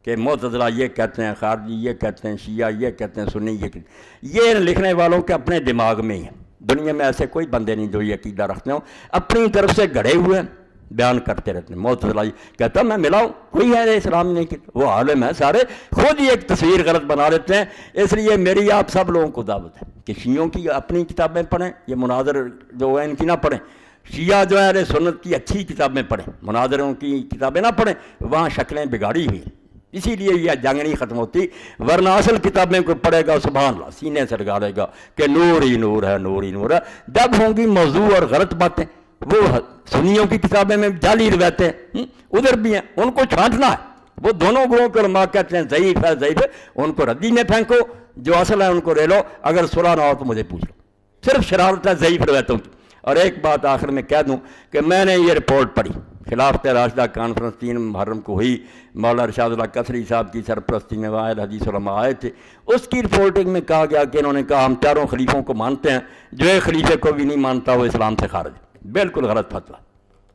کہ معتزلہ یہ کہتے ہیں، خارجی یہ کہتے ہیں، شیعہ یہ کہتے ہیں، سنی یہ کہتے ہیں، یہ لکھنے والوں کے اپنے دماغ میں ہی ہیں، دنیا میں ایسے کوئی بندے نہیں جو یہ عقیدہ رکھتے ہوں، اپنی طرف سے گھڑے ہوئے ہیں، بیان کرتے رہتے ہیں۔ معتزلہ کہتا میں ملا ہوں، کوئی ہے اسلام نہیں کہ وہ عالم ہے، سارے خود ہی ایک تصویر غلط بنا لیتے ہیں۔ اس لیے میری آپ سب لوگوں کو دعوت ہے کہ شیعوں کی اپنی کتابیں پڑھیں، یہ مناظر جو ہیں ان کی نہ پڑھیں، شیعہ جو ہے اہل سنت کی اچھی کتابیں پڑھیں، مناظروں کی کتابیں نہ پڑھیں، وہاں شکلیں بگاڑی ہوئی، اسی لیے یہ جنگ نہیں ختم ہوتی، ورنہ اصل کتابیں کوئی پڑھے گا سبحان اللہ سینے سے لگا لے گا کہ نور ہی نور ہے، نور ہی نور ہے۔ جب ہوں گی موضوع اور غلط باتیں، وہ سنیوں کی کتابیں میں جعلی روایتیں ادھر بھی ہیں، ان کو چھانٹنا ہے۔ وہ دونوں گروہوں کے علماء کہتے ہیں ضعیف ہے، ضعیف ہے، ان کو ردی میں پھینکو، جو اصل ہے ان کو لے لو، اگر صلح نہ ہو تو مجھے پوچھ لو، صرف شرارت ہے ضعیف روایتوں کی۔ اور ایک بات آخر میں کہہ دوں کہ میں نے یہ رپورٹ پڑھی، خلافت راشدہ کانفرنس 3 محرم کو ہوئی، مولانا ارشاد اللہ قصری صاحب کی سرپرستی میں وہاں حدیث علماء آئے تھے، اس کی رپورٹنگ میں کہا گیا کہ انہوں نے کہا ہم چاروں خلیفوں کو مانتے ہیں، جو ایک خلیفے کو بھی نہیں مانتا وہ اسلام سے خارج ہے۔ بالکل غلط فتویٰ،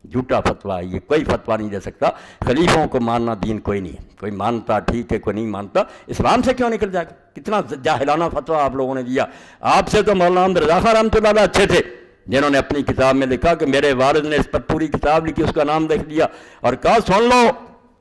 جھوٹا فتویٰ ہے یہ، کوئی فتویٰ نہیں دے سکتا، خلیفوں کو ماننا دین کوئی نہیں ہے، کوئی مانتا ٹھیک ہے، کوئی نہیں مانتا، اسلام سے کیوں نکل جائے گا؟ کتنا جاہلانہ فتویٰ آپ لوگوں نے دیا۔ آپ سے تو مولانا احمد رضا خان رحمۃ اللہ علیہ اچھے تھے، جنہوں نے اپنی کتاب میں لکھا کہ میرے والد نے اس پر پوری کتاب لکھی، اس کا نام لکھ دیا اور کہا سن لو،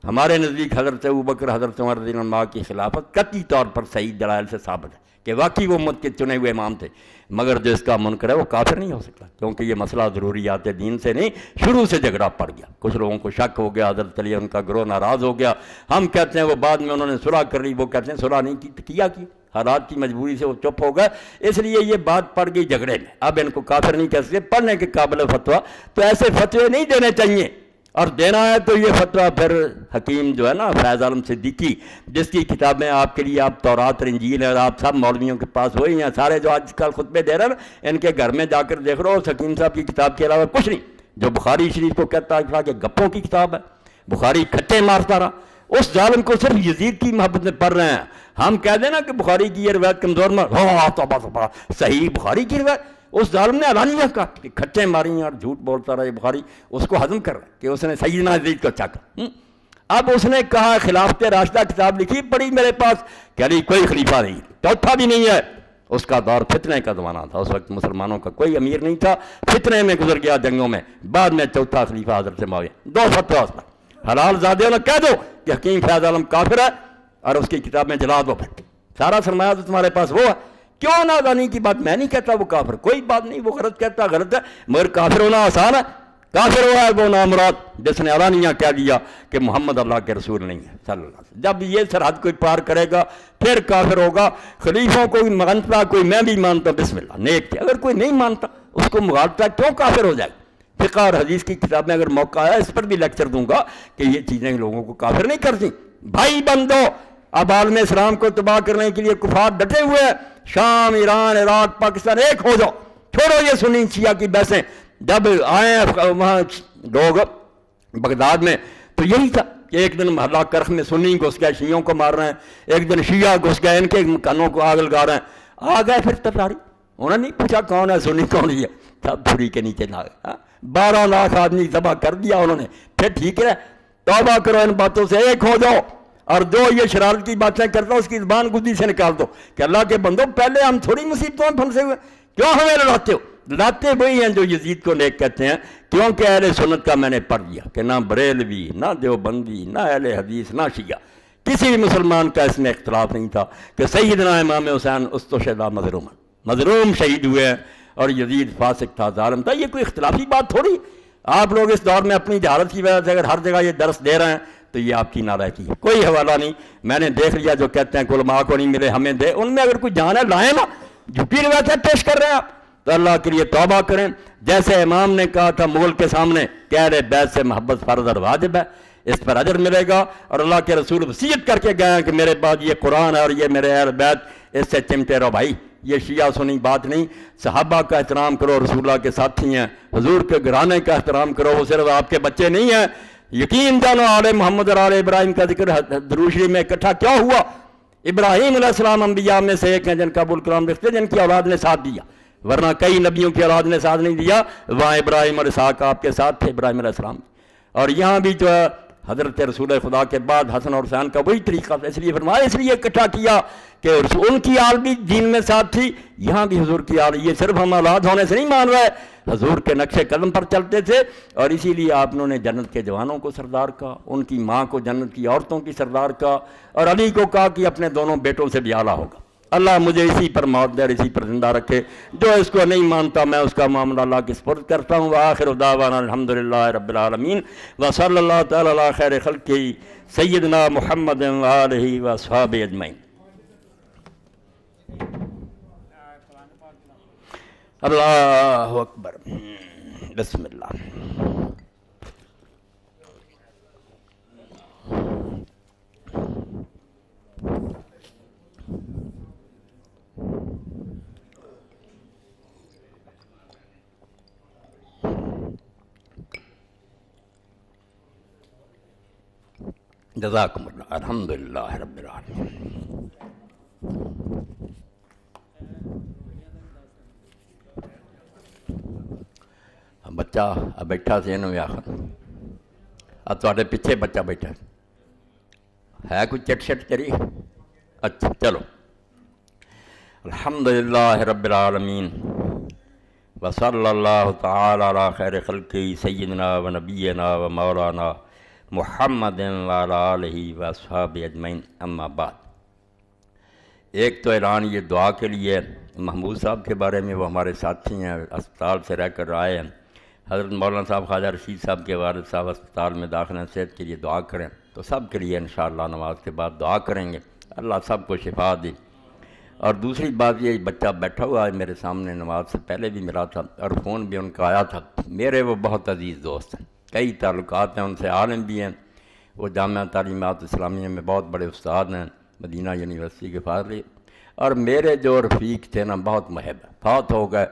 ہمارے نزدیک حضرت ابوبکر حضرت عمر رضی اللہ عنہ کی خلافت قطعی طور پر صحیح دلائل سے ثابت ہے کہ واقعی وہ امت کے چنے ہوئے امام تھے، مگر جو اس کا منکر ہے وہ کافر نہیں ہو سکتا، کیونکہ یہ مسئلہ ضروریات دین سے نہیں، شروع سے جھگڑا پڑ گیا، کچھ لوگوں کو شک ہو گیا، حضرت علی ان کا گروہ ناراض ہو گیا، ہم کہتے ہیں وہ بعد میں انہوں نے صلح کر لی، وہ کہتے ہیں صلح نہیں کیا کی، حالات کی مجبوری سے وہ چپ ہو گئے، اس لیے یہ بات پڑ گئی جھگڑے میں۔ اب ان کو کافر نہیں کہہ سکتے، پڑھنے کے قابل فتویٰ، تو ایسے فتوے نہیں دینے چاہیے، اور دینا ہے تو یہ فتویٰ پھر حکیم جو ہے نا فیض عالم صدیقی، جس کی کتابیں آپ کے لیے آپ تورات اور انجیل ہے، اور آپ سب مولویوں کے پاس وہی ہیں، سارے جو آج کل خطبے دے رہے ہیں نا ان کے گھر میں جا کر دیکھ رہو، اس حکیم صاحب کی کتاب کے علاوہ کچھ نہیں، جو بخاری شریف کو کہتا ہے کہ گپوں کی کتاب ہے، بخاری کھٹے مارتا رہا، اس ظالم کو صرف یزید کی محبت میں پڑھ رہے ہیں۔ ہم کہہ دیں نا کہ بخاری کی یہ روایت کمزور صحیح بخاری کی روایت، اس ظالم نے علانیہ کہا کہ کھٹے ماری ہیں اور جھوٹ بولتا رہا، یہ بخاری اس کو ہضم کر رہا ہے کہ اس نے سیدنا یزید کو چاکا۔ اب اس نے کہا خلافت راشدہ کتاب لکھی، پڑھی میرے پاس، کہہ رہی کوئی خلیفہ نہیں، چوتھا بھی نہیں ہے۔ اس کا دور فتنے کا زمانہ تھا، اس وقت مسلمانوں کا کوئی امیر نہیں تھا، فتنے میں گزر گیا جنگوں میں، بعد میں چوتھا خلیفہ حضرت معاویہ، 2 فتویٰ اس پر، حلال زادے نے کہہ دو کہ حکیم فیض عالم کافر ہے اور اس کی کتاب میں جلا دو، پھر سارا سرمایہ تو تمہارے پاس وہ ہے، کیوں نادانی کی بات، میں نہیں کہتا وہ کافر، کوئی بات نہیں، وہ غلط کہتا غلط ہے، مگر کافر ہونا آسان ہے، کافر ہوا ہے وہ نامراد جس نے علانیہ کہہ دیا کہ محمد اللہ کے رسول نہیں ہے صلی اللہ علیہ وسلم۔ جب یہ سرحد کوئی پار کرے گا پھر کافر ہوگا۔ خلیفوں کو مانتا کوئی، میں بھی مانتا، بسم اللہ نیک تھے، اگر کوئی نہیں مانتا اس کو مغالطہ کیوں کافر ہو جائے؟ فقہ اور حدیث کی کتابیں اگر موقع آیا اس پر بھی لیکچر دوں گا کہ یہ چیزیں لوگوں کو کافر نہیں کرتی. بھائی بندو، اب عالم اسلام کو تباہ کرنے کے لیے کفار ڈٹے ہوئے ہیں. شام، ایران، عراق، پاکستان ایک ہو جاؤ، چھوڑو یہ سنی شیعہ کی بحثیں. جب آئے وہاں لوگ بغداد میں تو یہی تھا کہ ایک دن محلہ کرخ میں سنی گھس گئے، شیعوں کو مار رہے ہیں، ایک دن شیعہ گھس گئے ان کے کانوں کو آگ لگا رہے ہیں. آ گئے پھر تتاری، انہوں نے نہیں پوچھا کون ہے سنی کون ہے، سب چھری کے نیچے لا گئے. 12 لاکھ آدمی تباہ کر دیا انہوں نے. پھر ٹھیک ہے، توبہ کرو ان باتوں سے، ایک ہو جاؤ، اور جو یہ شرارت کی باتیں کرتا اس کی زبان گدی سے نکال دو کہ اللہ کے بندو پہلے ہم تھوڑی مصیبتوں میں پھنسے ہوئے، کیوں ہمیں لڑاتے ہو؟ لڑاتے وہی ہیں جو یزید کو نیک کہتے ہیں، کیونکہ اہل سنت کا میں نے پڑھ دیا کہ نہ بریلوی، نہ دیوبندی، نہ اہل حدیث، نہ شیعہ، کسی بھی مسلمان کا اس میں اختلاف نہیں تھا کہ سیدنا امام حسین استشہد مظلوم شہید ہوئے ہیں اور یزید فاسق تھا، ظالم تھا. یہ کوئی اختلافی بات تھوڑی. آپ لوگ اس دور میں اپنی جہالت کی وجہ سے اگر ہر جگہ یہ درس دے رہے ہیں تو یہ آپ کی نالائقی ہے. کوئی حوالہ نہیں، میں نے دیکھ لیا جو کہتے ہیں کہ علماء کو نہیں ملے ہمیں دے، ان میں اگر کوئی جان ہے لائیں نا. جھوٹی روایتیں پیش کر رہے ہیں آپ، تو اللہ کے لیے توبہ کریں. جیسے امام نے کہا تھا مغل کے سامنے کہ اہل بیت سے محبت فرض اور واجب ہے، اس پر اجر ملے گا، اور اللہ کے رسول وصیت کر کے گئے ہیں کہ میرے بعد یہ قرآن ہے اور یہ میرے اہل بیت، اس سے چمٹے رہو بھائی. یہ شیعہ سنی بات نہیں. صحابہ کا احترام کرو، رسول اللہ کے ساتھی ہیں، حضور کے گھرانے کا احترام کرو، وہ صرف آپ کے بچے نہیں ہیں. یقین جانو آل محمد اور آل ابراہیم کا ذکر درود شریف میں اکٹھا کیا ہوا؟ ابراہیم علیہ السلام انبیاء میں سے ایک ہیں جن کا ابو الکلام لکھتے جن کی اولاد نے ساتھ دیا، ورنہ کئی نبیوں کی اولاد نے ساتھ نہیں دیا. وہاں ابراہیم اور اسحاق آپ کے ساتھ تھے، ابراہیم علیہ السلام. اور یہاں بھی جو ہے حضرت رسول خدا کے بعد حسن اور حسین کا وہی طریقہ تھا، اس لیے فرمایا، اس لیے اکٹھا کیا کہ ان کی آل بھی دین میں ساتھ تھی، یہاں بھی حضور کی آل. یہ صرف ہم اولاد ہونے سے نہیں مان رہے، حضور کے نقش قدم پر چلتے تھے، اور اسی لیے آپ نے جنت کے جوانوں کو سردار کہا، ان کی ماں کو جنت کی عورتوں کی سردار کہا، اور علی کو کہا کہ اپنے دونوں بیٹوں سے بھی اعلیٰ ہوگا. اللہ مجھے اسی پر موت دے اور اسی پر زندہ رکھے. جو اس کو نہیں مانتا میں اس کا معاملہ اللہ کے سپرد کرتا ہوں. وآخر دعوانا الحمدللہ رب العالمین وصلی اللہ تعالی علی خیر خلقہ سیدنا محمد وآلہ واصحابہ اجمعین. اللہ اکبر. بسم اللہ. جزاکم اللہ. الحمدللہ رب العالمین. بچہ بیٹھا سے انہوں نے آخر اب تھوڑے پیچھے بچہ بیٹھا ہے، کوئی چٹ شٹ کری؟ اچھا چلو. الحمدللہ رب العالمین وصلی اللہ تعالی علی خیر خلقہ سیدنا و نبینا و مولانا محمد وعلی آلہ واصحابہ اجمعین. اما بعد، ایک تو اعلان یہ دعا کے لیے محمود صاحب کے بارے میں، وہ ہمارے ساتھی ہیں، اسپتال سے رہ کر آئے ہیں. حضرت مولانا صاحب خواجہ رشید صاحب کے والد صاحب اسپتال میں داخل ہیں، صحت کے لیے دعا کریں. تو سب کے لیے انشاءاللہ نماز کے بعد دعا کریں گے، اللہ سب کو شفا دے. اور دوسری بات یہ، بچہ بیٹھا ہوا ہے میرے سامنے، نماز سے پہلے بھی ملا تھا اور فون بھی ان کا آیا تھا. میرے وہ بہت عزیز دوست ہیں، کئی تعلقات ہیں ان سے، عالم بھی ہیں. وہ جامعہ تعلیمات اسلامیہ میں بہت بڑے استاد ہیں، مدینہ یونیورسٹی کے فاضل. اور میرے جو رفیق تھے نا، بہت محب، فوت ہو گئے.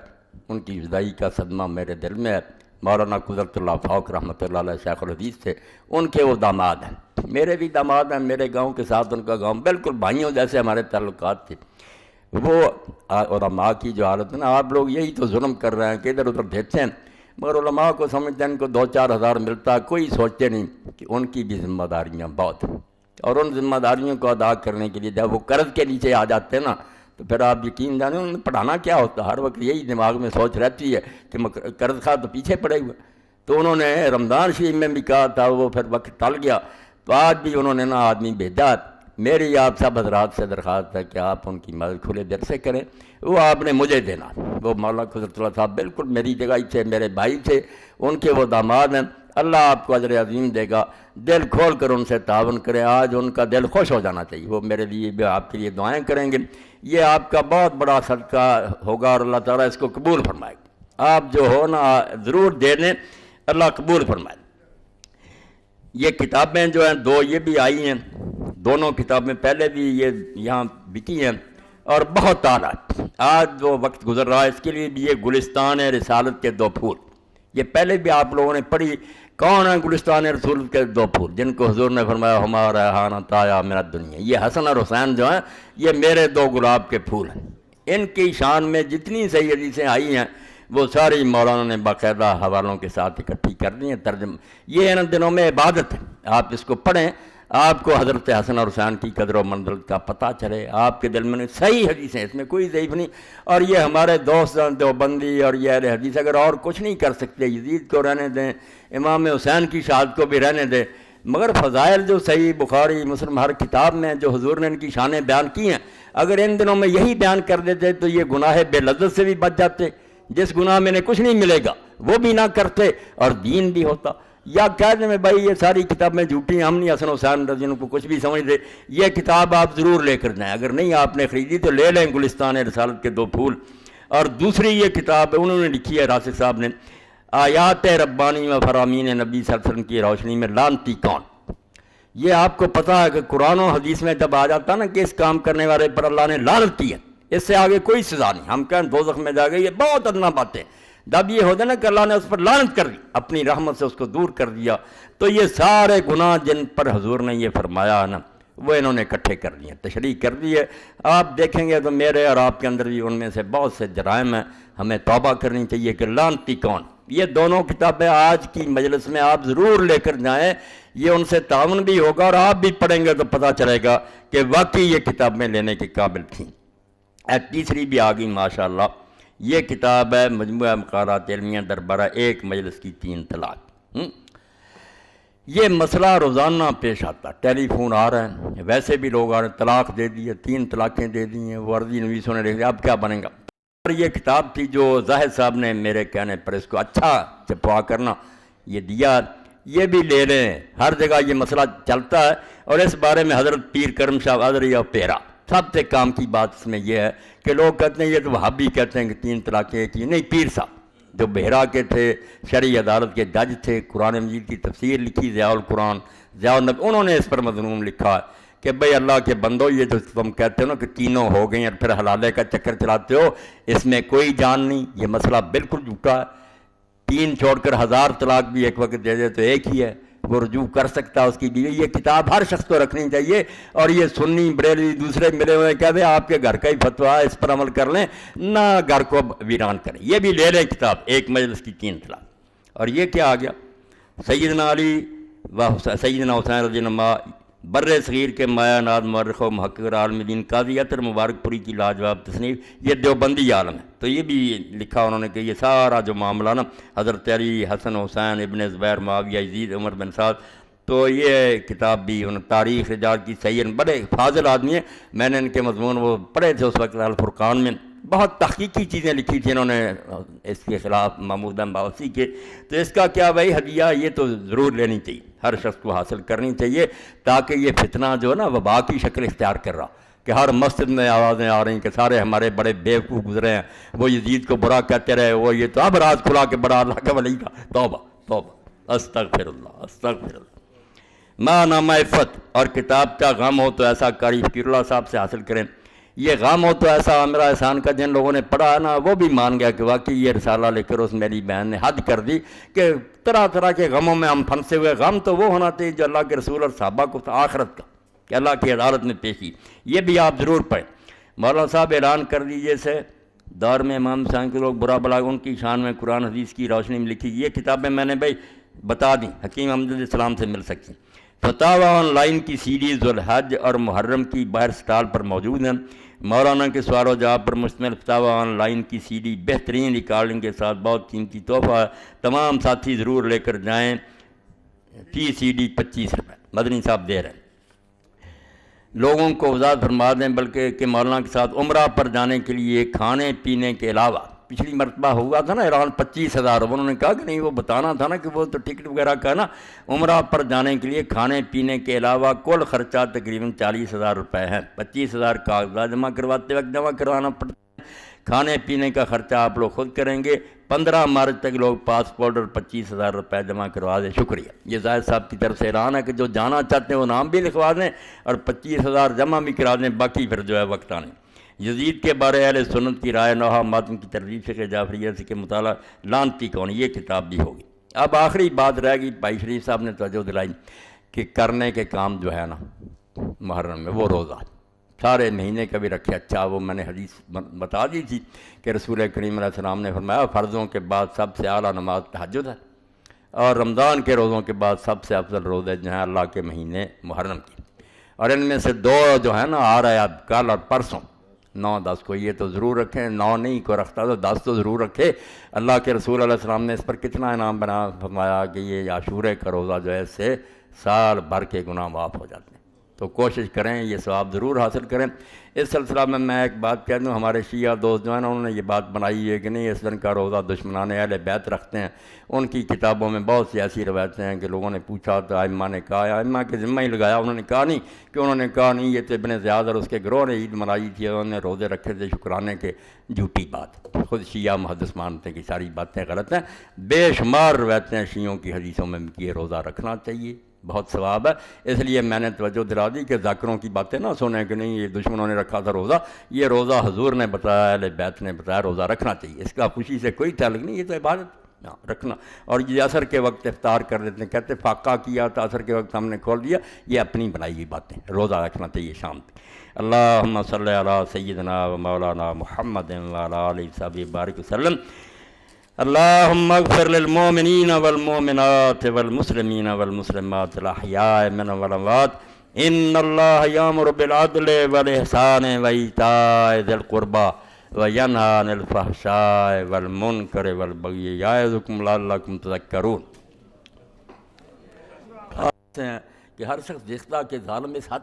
ان کی جدائی کا صدمہ میرے دل میں ہے. مولانا قدرت اللہ فاروق رحمۃ اللہ علیہ شیخ الحدیث تھے، ان کے وہ داماد ہیں، میرے بھی داماد ہیں. میرے گاؤں کے ساتھ ان کا گاؤں بالکل بھائیوں جیسے ہمارے تعلقات تھے. وہ علماء کی جو حالت ہے نا، آپ لوگ یہی تو ظلم کر رہے ہیں کہ ادھر ادھر دیتے ہیں، مگر علماء کو سمجھتے ہیں ان کو 2-4 ہزار ملتا ہے، کوئی سوچتے نہیں کہ ان کی بھی ذمہ داریاں بہت ہیں. اور ان ذمہ داریوں کو ادا کرنے کے لیے جب وہ قرض کے نیچے آ جاتے ہیں نا، تو پھر آپ یقین جانیں انہیں پڑھانا کیا ہوتا ہے. ہر وقت یہی دماغ میں سوچ رہتی ہے کہ قرض خواہ تو پیچھے پڑے ہوئے. تو انہوں نے رمضان شریف میں بھی کہا تھا، وہ پھر وقت ٹل گیا. تو آج بھی انہوں نے نا آدمی بھیجا. میری آپ سب حضرات سے درخواست ہے کہ آپ ان کی مدد کھلے دل سے کریں. وہ آپ نے مجھے دینا. وہ مولانا قدرت اللہ صاحب بالکل میری جگہ ہی تھے، میرے بھائی تھے، ان کے وہ داماد ہیں. اللہ آپ کو اجر عظیم دے گا. دل کھول کر ان سے تعاون کریں. آج ان کا دل خوش ہو جانا چاہیے. وہ میرے لیے بھی آپ کے لیے دعائیں کریں گے. یہ آپ کا بہت بڑا صدقہ ہوگا اور اللہ تعالیٰ اس کو قبول فرمائے گا. آپ جو ہو نا ضرور دے دیں، اللہ قبول فرمائے۔ یہ کتابیں جو ہیں دو یہ بھی آئی ہیں، دونوں کتابیں پہلے بھی یہ یہاں بکی ہیں اور بہت اعلیٰ۔ آج جو وقت گزر رہا ہے اس کے لیے بھی یہ گلستان رسالت کے دو پھول، یہ پہلے بھی آپ لوگوں نے پڑھی۔ کون ہے گلستان رسول کے دو پھول؟ جن کو حضور نے فرمایا ہمارا ریحانہ طایا میرا دنیا، یہ حسن اور حسین جو ہیں یہ میرے دو گلاب کے پھول ہیں۔ ان کی شان میں جتنی صحیح حدیثیں آئی ہیں وہ ساری مولانا نے باقاعدہ حوالوں کے ساتھ اکٹھی کر دی ہیں، ترجمہ۔ یہ ان دنوں میں عبادت ہے، آپ اس کو پڑھیں، آپ کو حضرت حسن اور حسین کی قدر و منزلت کا پتہ چلے، آپ کے دل میں صحیح حدیثیں، اس میں کوئی ضعیف نہیں۔ اور یہ ہمارے دوست دیوبندی اور یہ اہل حدیث اگر اور کچھ نہیں کر سکتے، یزید کو رہنے دیں، امام حسین کی شہادت کو بھی رہنے دیں، مگر فضائل جو صحیح بخاری مسلم ہر کتاب میں جو حضور نے ان کی شانیں بیان کی ہیں، اگر ان دنوں میں یہی بیان کر دیتے تو یہ گناہ بے لذت سے بھی بچ جاتے، جس گناہ میں انہیں کچھ نہیں ملے گا وہ بھی نہ کرتے اور دین بھی ہوتا۔ یا کہہ دیں میں بھائی یہ ساری کتابیں جھوٹی ہیں، ہم نہیں حسن حسین رضی اللہ کو کچھ بھی سمجھتے، یہ کتاب آپ ضرور لے کر جائیں، اگر نہیں آپ نے خریدی تو لے لیں، گلستان رسالت کے دو پھول۔ اور دوسری یہ کتاب انہوں نے لکھی ہے راشد صاحب نے، آیات ربانی و فرامین نبی صلی اللہ علیہ وسلم کی روشنی میں لعنتی کون۔ یہ آپ کو پتہ ہے کہ قرآن و حدیث میں جب آ جاتا نا کہ اس کام کرنے والے پر اللہ نے لعنت کی ہے، اس سے آگے کوئی سزا نہیں، ہم کہیں دوزخ میں جا گئے، یہ بہت ادنا باتیں۔ جب یہ ہوتا نا کہ اللہ نے اس پر لعنت کر دی، اپنی رحمت سے اس کو دور کر دیا، تو یہ سارے گناہ جن پر حضور نے یہ فرمایا ہے نا وہ انہوں نے اکٹھے کر دیے، تشریح کر دی ہے۔ آپ دیکھیں گے تو میرے اور آپ کے اندر بھی ان میں سے بہت سے جرائم ہیں، ہمیں توبہ کرنی چاہیے کہ لعنتی کون۔ یہ دونوں کتابیں آج کی مجلس میں آپ ضرور لے کر جائیں، یہ ان سے تعاون بھی ہوگا اور آپ بھی پڑھیں گے تو پتہ چلے گا کہ واقعی یہ کتابیں لینے کے قابل تھیں۔ تیسری بھی آ گئی ماشاءاللہ، یہ کتاب ہے مجموعہ مقالات علمیہ دربارہ ایک مجلس کی 3 طلاق۔ یہ مسئلہ روزانہ پیش آتا، ٹیلی فون آ رہے ہیں، ویسے بھی لوگ آ رہے ہیں، طلاق دے دی ہے، 3 طلاقیں دے دی ہیں، ورزی نویسوں نے لکھ دیا، اب کیا بنے گا۔ اور یہ کتاب تھی جو زاہد صاحب نے میرے کہنے پر اس کو اچھا چھپوا کرنا یہ دیا، یہ بھی لے لیں، ہر جگہ یہ مسئلہ چلتا ہے۔ اور اس بارے میں حضرت پیر کرم شاہ قادری اور پیرا سب سے کام کی بات اس میں یہ ہے کہ لوگ کہتے ہیں یہ تو وہابی کہتے ہیں کہ 3 طلاقیں کی، نہیں، پیر صاحب جو بحیرہ کے تھے، شرعی عدالت کے جج تھے، قرآن مجید کی تفسیر لکھی ضیاء القرآن ضیاء النبی، انہوں نے اس پر مضمون لکھا ہے کہ بھئی اللہ کے بندو یہ جو تم کہتے ہو نا کہ تینوں ہو گئیں اور پھر حلالے کا چکر چلاتے ہو، اس میں کوئی جان نہیں، یہ مسئلہ بالکل جھوٹا ہے۔ 3 چھوڑ کر 1000 طلاق بھی ایک وقت دے دے تو ایک ہی ہے، وہ رجوع کر سکتا ہے اس کی بیوی۔ یہ کتاب ہر شخص کو رکھنی چاہیے، اور یہ سنی بریلوی دوسرے ملے ہوئے کہتے ہیں آپ کے گھر کا ہی فتویٰ ہے، اس پر عمل کر لیں، نہ گھر کو ویران کریں۔ یہ بھی لے لیں کتاب، ایک مجلس کی 3 طلاق۔ اور یہ کیا آ گیا، سیدنا علی و سیدنا حسین رضی اللہ بر صغیر کے مایہ ناز مورخ و محقق عالم دین قاضی عطر مبارک پوری کی لاجواب تصنیف، یہ دیوبندی عالم ہے، تو یہ بھی لکھا انہوں نے کہ یہ سارا جو معاملہ نا حضرت علی، حسن حسین، ابن زبیر، معاویہ، یزید، عمر بن سعد، تو یہ کتاب بھی ان تاریخ رجال کی صحیح، بڑے فاضل آدمی ہیں، میں نے ان کے مضمون وہ پڑھے تھے اس وقت الفرقان میں، بہت تحقیقی چیزیں لکھی تھیں انہوں نے اس کے خلاف محمود باوسی کے۔ تو اس کا کیا بھائی ہدیہ، یہ تو ضرور لینی چاہیے، ہر شخص کو حاصل کرنی چاہیے، تاکہ یہ فتنہ جو ہے نا وبا کی شکل اختیار کر رہا کہ ہر مسجد میں آوازیں آ رہی ہیں کہ سارے ہمارے بڑے بیوقوف گزرے ہیں، وہ یزید کو برا کہتے رہے، وہ یہ تو اب راز کھلا کے بڑا اللہ کا ولی کا، توبہ توبہ، استغفر اللہ استغفر اللہ۔ ماں نامہ عفت اور کتاب کا غم ہو تو ایسا قاری فقیر اللہ صاحب سے حاصل کریں۔ یہ غم ہو تو ایسا عامرہ احسان کا جن لوگوں نے پڑھا ہے نا وہ بھی مان گیا کہ واقعی یہ رسالہ لے کر اس میری بہن نے حد کر دی کہ طرح طرح کے غموں میں ہم پھنسے ہوئے، غم تو وہ ہونا چاہیے جو اللہ کے رسول اور صحابہ کو آخرت کا کہ اللہ کی عدالت میں پیشی، یہ بھی آپ ضرور پڑھیں۔ مولانا صاحب اعلان کر دیجیے سے دور میں امام حسین کے لوگ برا بلا ان کی شان میں قرآن حدیث کی روشنی میں لکھی، یہ کتابیں میں نے بھائی بتا دیں، حکیم احمد علیہ السلام سے مل سکتی۔ فتاوی آن لائن کی سیریز ذوالحج اور محرم کی باہر سٹال پر موجود ہیں۔ مولانا کے سوال و جواب پر مشتمل فتاوی آن لائن کی سی ڈی بہترین ریکارڈنگ کے ساتھ بہت قیمتی تحفہ ہے، تمام ساتھی ضرور لے کر جائیں۔ فی سی ڈی 25 روپے مدنی صاحب دے رہے ہیں۔ لوگوں کو وضاحت فرما دیں بلکہ کہ مولانا کے ساتھ عمرہ پر جانے کے لیے کھانے پینے کے علاوہ، پچھلی مرتبہ ہوا تھا نا اعلان 25,000، انہوں نے کہا کہ نہیں وہ بتانا تھا نا کہ وہ تو ٹکٹ وغیرہ کا نا، عمرہ پر جانے کے لیے کھانے پینے کے علاوہ کل خرچہ تقریباً 40,000 روپے ہے۔ 25,000 کاغذات جمع کرواتے وقت جمع کروانا پڑتا ہے، کھانے پینے کا خرچہ آپ لوگ خود کریں گے۔ 15 مارچ تک لوگ پاسپورٹ اور 25,000 روپے جمع کروا دیں. شکریہ. یہ زاہد صاحب کی طرف سے اعلان ہے کہ جو جانا چاہتے ہیں وہ نام بھی لکھوا دیں اور 25,000 جمع بھی کرا دیں، باقی پھر جو ہے وقت آنے. یزید کے بارے اہل سنت کی رائے نوحہ ماتم کی ترغیب فقہ جعفریہ سے کے مطالعہ لانتی کون، یہ کتاب بھی ہوگی. اب آخری بات رہ گئی، بھائی شریف صاحب نے توجہ دلائی کہ کرنے کے کام جو ہے نا محرم میں وہ روزہ سارے مہینے کا بھی رکھے. اچھا وہ میں نے حدیث بتا دی تھی کہ رسول کریم علیہ السلام نے فرمایا فرضوں کے بعد سب سے اعلیٰ نماز تہجد ہے، اور رمضان کے روزوں کے بعد سب سے افضل روزے جو ہیں اللہ کے مہینے محرم کی. اور ان میں سے 2 جو ہے نا آ رہا ہے اب کل اور پرسوں 9-10 کو، یہ تو ضرور رکھیں. 9 نہیں کو رکھتا تو 10 تو ضرور رکھے. اللہ کے رسول علیہ السلام نے اس پر کتنا انعام بنا فرمایا کہ یہ عاشورے کا روزہ جو ہے اس سے سال بھر کے گناہ معاف ہو جاتے ہیں. تو کوشش کریں یہ ثواب ضرور حاصل کریں. اس سلسلہ میں ایک بات کہہ دوں، ہمارے شیعہ دوست جو ہیں نا انہوں نے یہ بات بنائی ہے کہ نہیں اس دن کا روزہ دشمنان اہل بیت رکھتے ہیں. ان کی کتابوں میں بہت سی ایسی روایتیں ہیں کہ لوگوں نے پوچھا تو ائمہ نے کہا، ائمہ کے ذمہ ہی لگایا. انہوں نے کہا نہیں یہ تو ابن زیاد اور اس کے گروہ نے عید منائی تھی، انہوں نے روزے رکھے تھے شکرانے کے. جھوٹی بات، خود شیعہ محدث مانتے ہیں کہ ساری باتیں غلط ہیں. بے شمار روایتیں شیعوں کی حدیثوں میں کہ یہ روزہ رکھنا چاہیے، بہت ثواب ہے. اس لیے میں نے توجہ دلا دی کہ ذاکروں کی باتیں نہ سنیں کہ نہیں یہ دشمنوں نے رکھا تھا روزہ. یہ روزہ حضور نے بتایا، اہل بیت نے بتایا روزہ رکھنا چاہیے. اس کا خوشی سے کوئی تعلق نہیں، یہ تو عبادت رکھنا. اور یہ عصر کے وقت افطار کر دیتے ہیں، کہتے فاقہ کیا تو عصر کے وقت ہم نے کھول دیا. یہ اپنی بنائی ہوئی باتیں. روزہ رکھنا چاہیے شام پہ. اللہم صلی علی سیدنا و مولانا محمد و علی آلہ وصحبہ بارک وسلم. اللہم اغفر للمؤمنین والمؤمنات والمسلمین والمسلمات الاحیاء منهم والاموات. ان اللہ یامر بالعدل والاحسان وایتاء ذی القربى وینہی عن الفحشاء والمنکر والبغی یعظکم لعلکم تذکرون. کہ ہر شخص دیکھتا کہ ظالم اس حد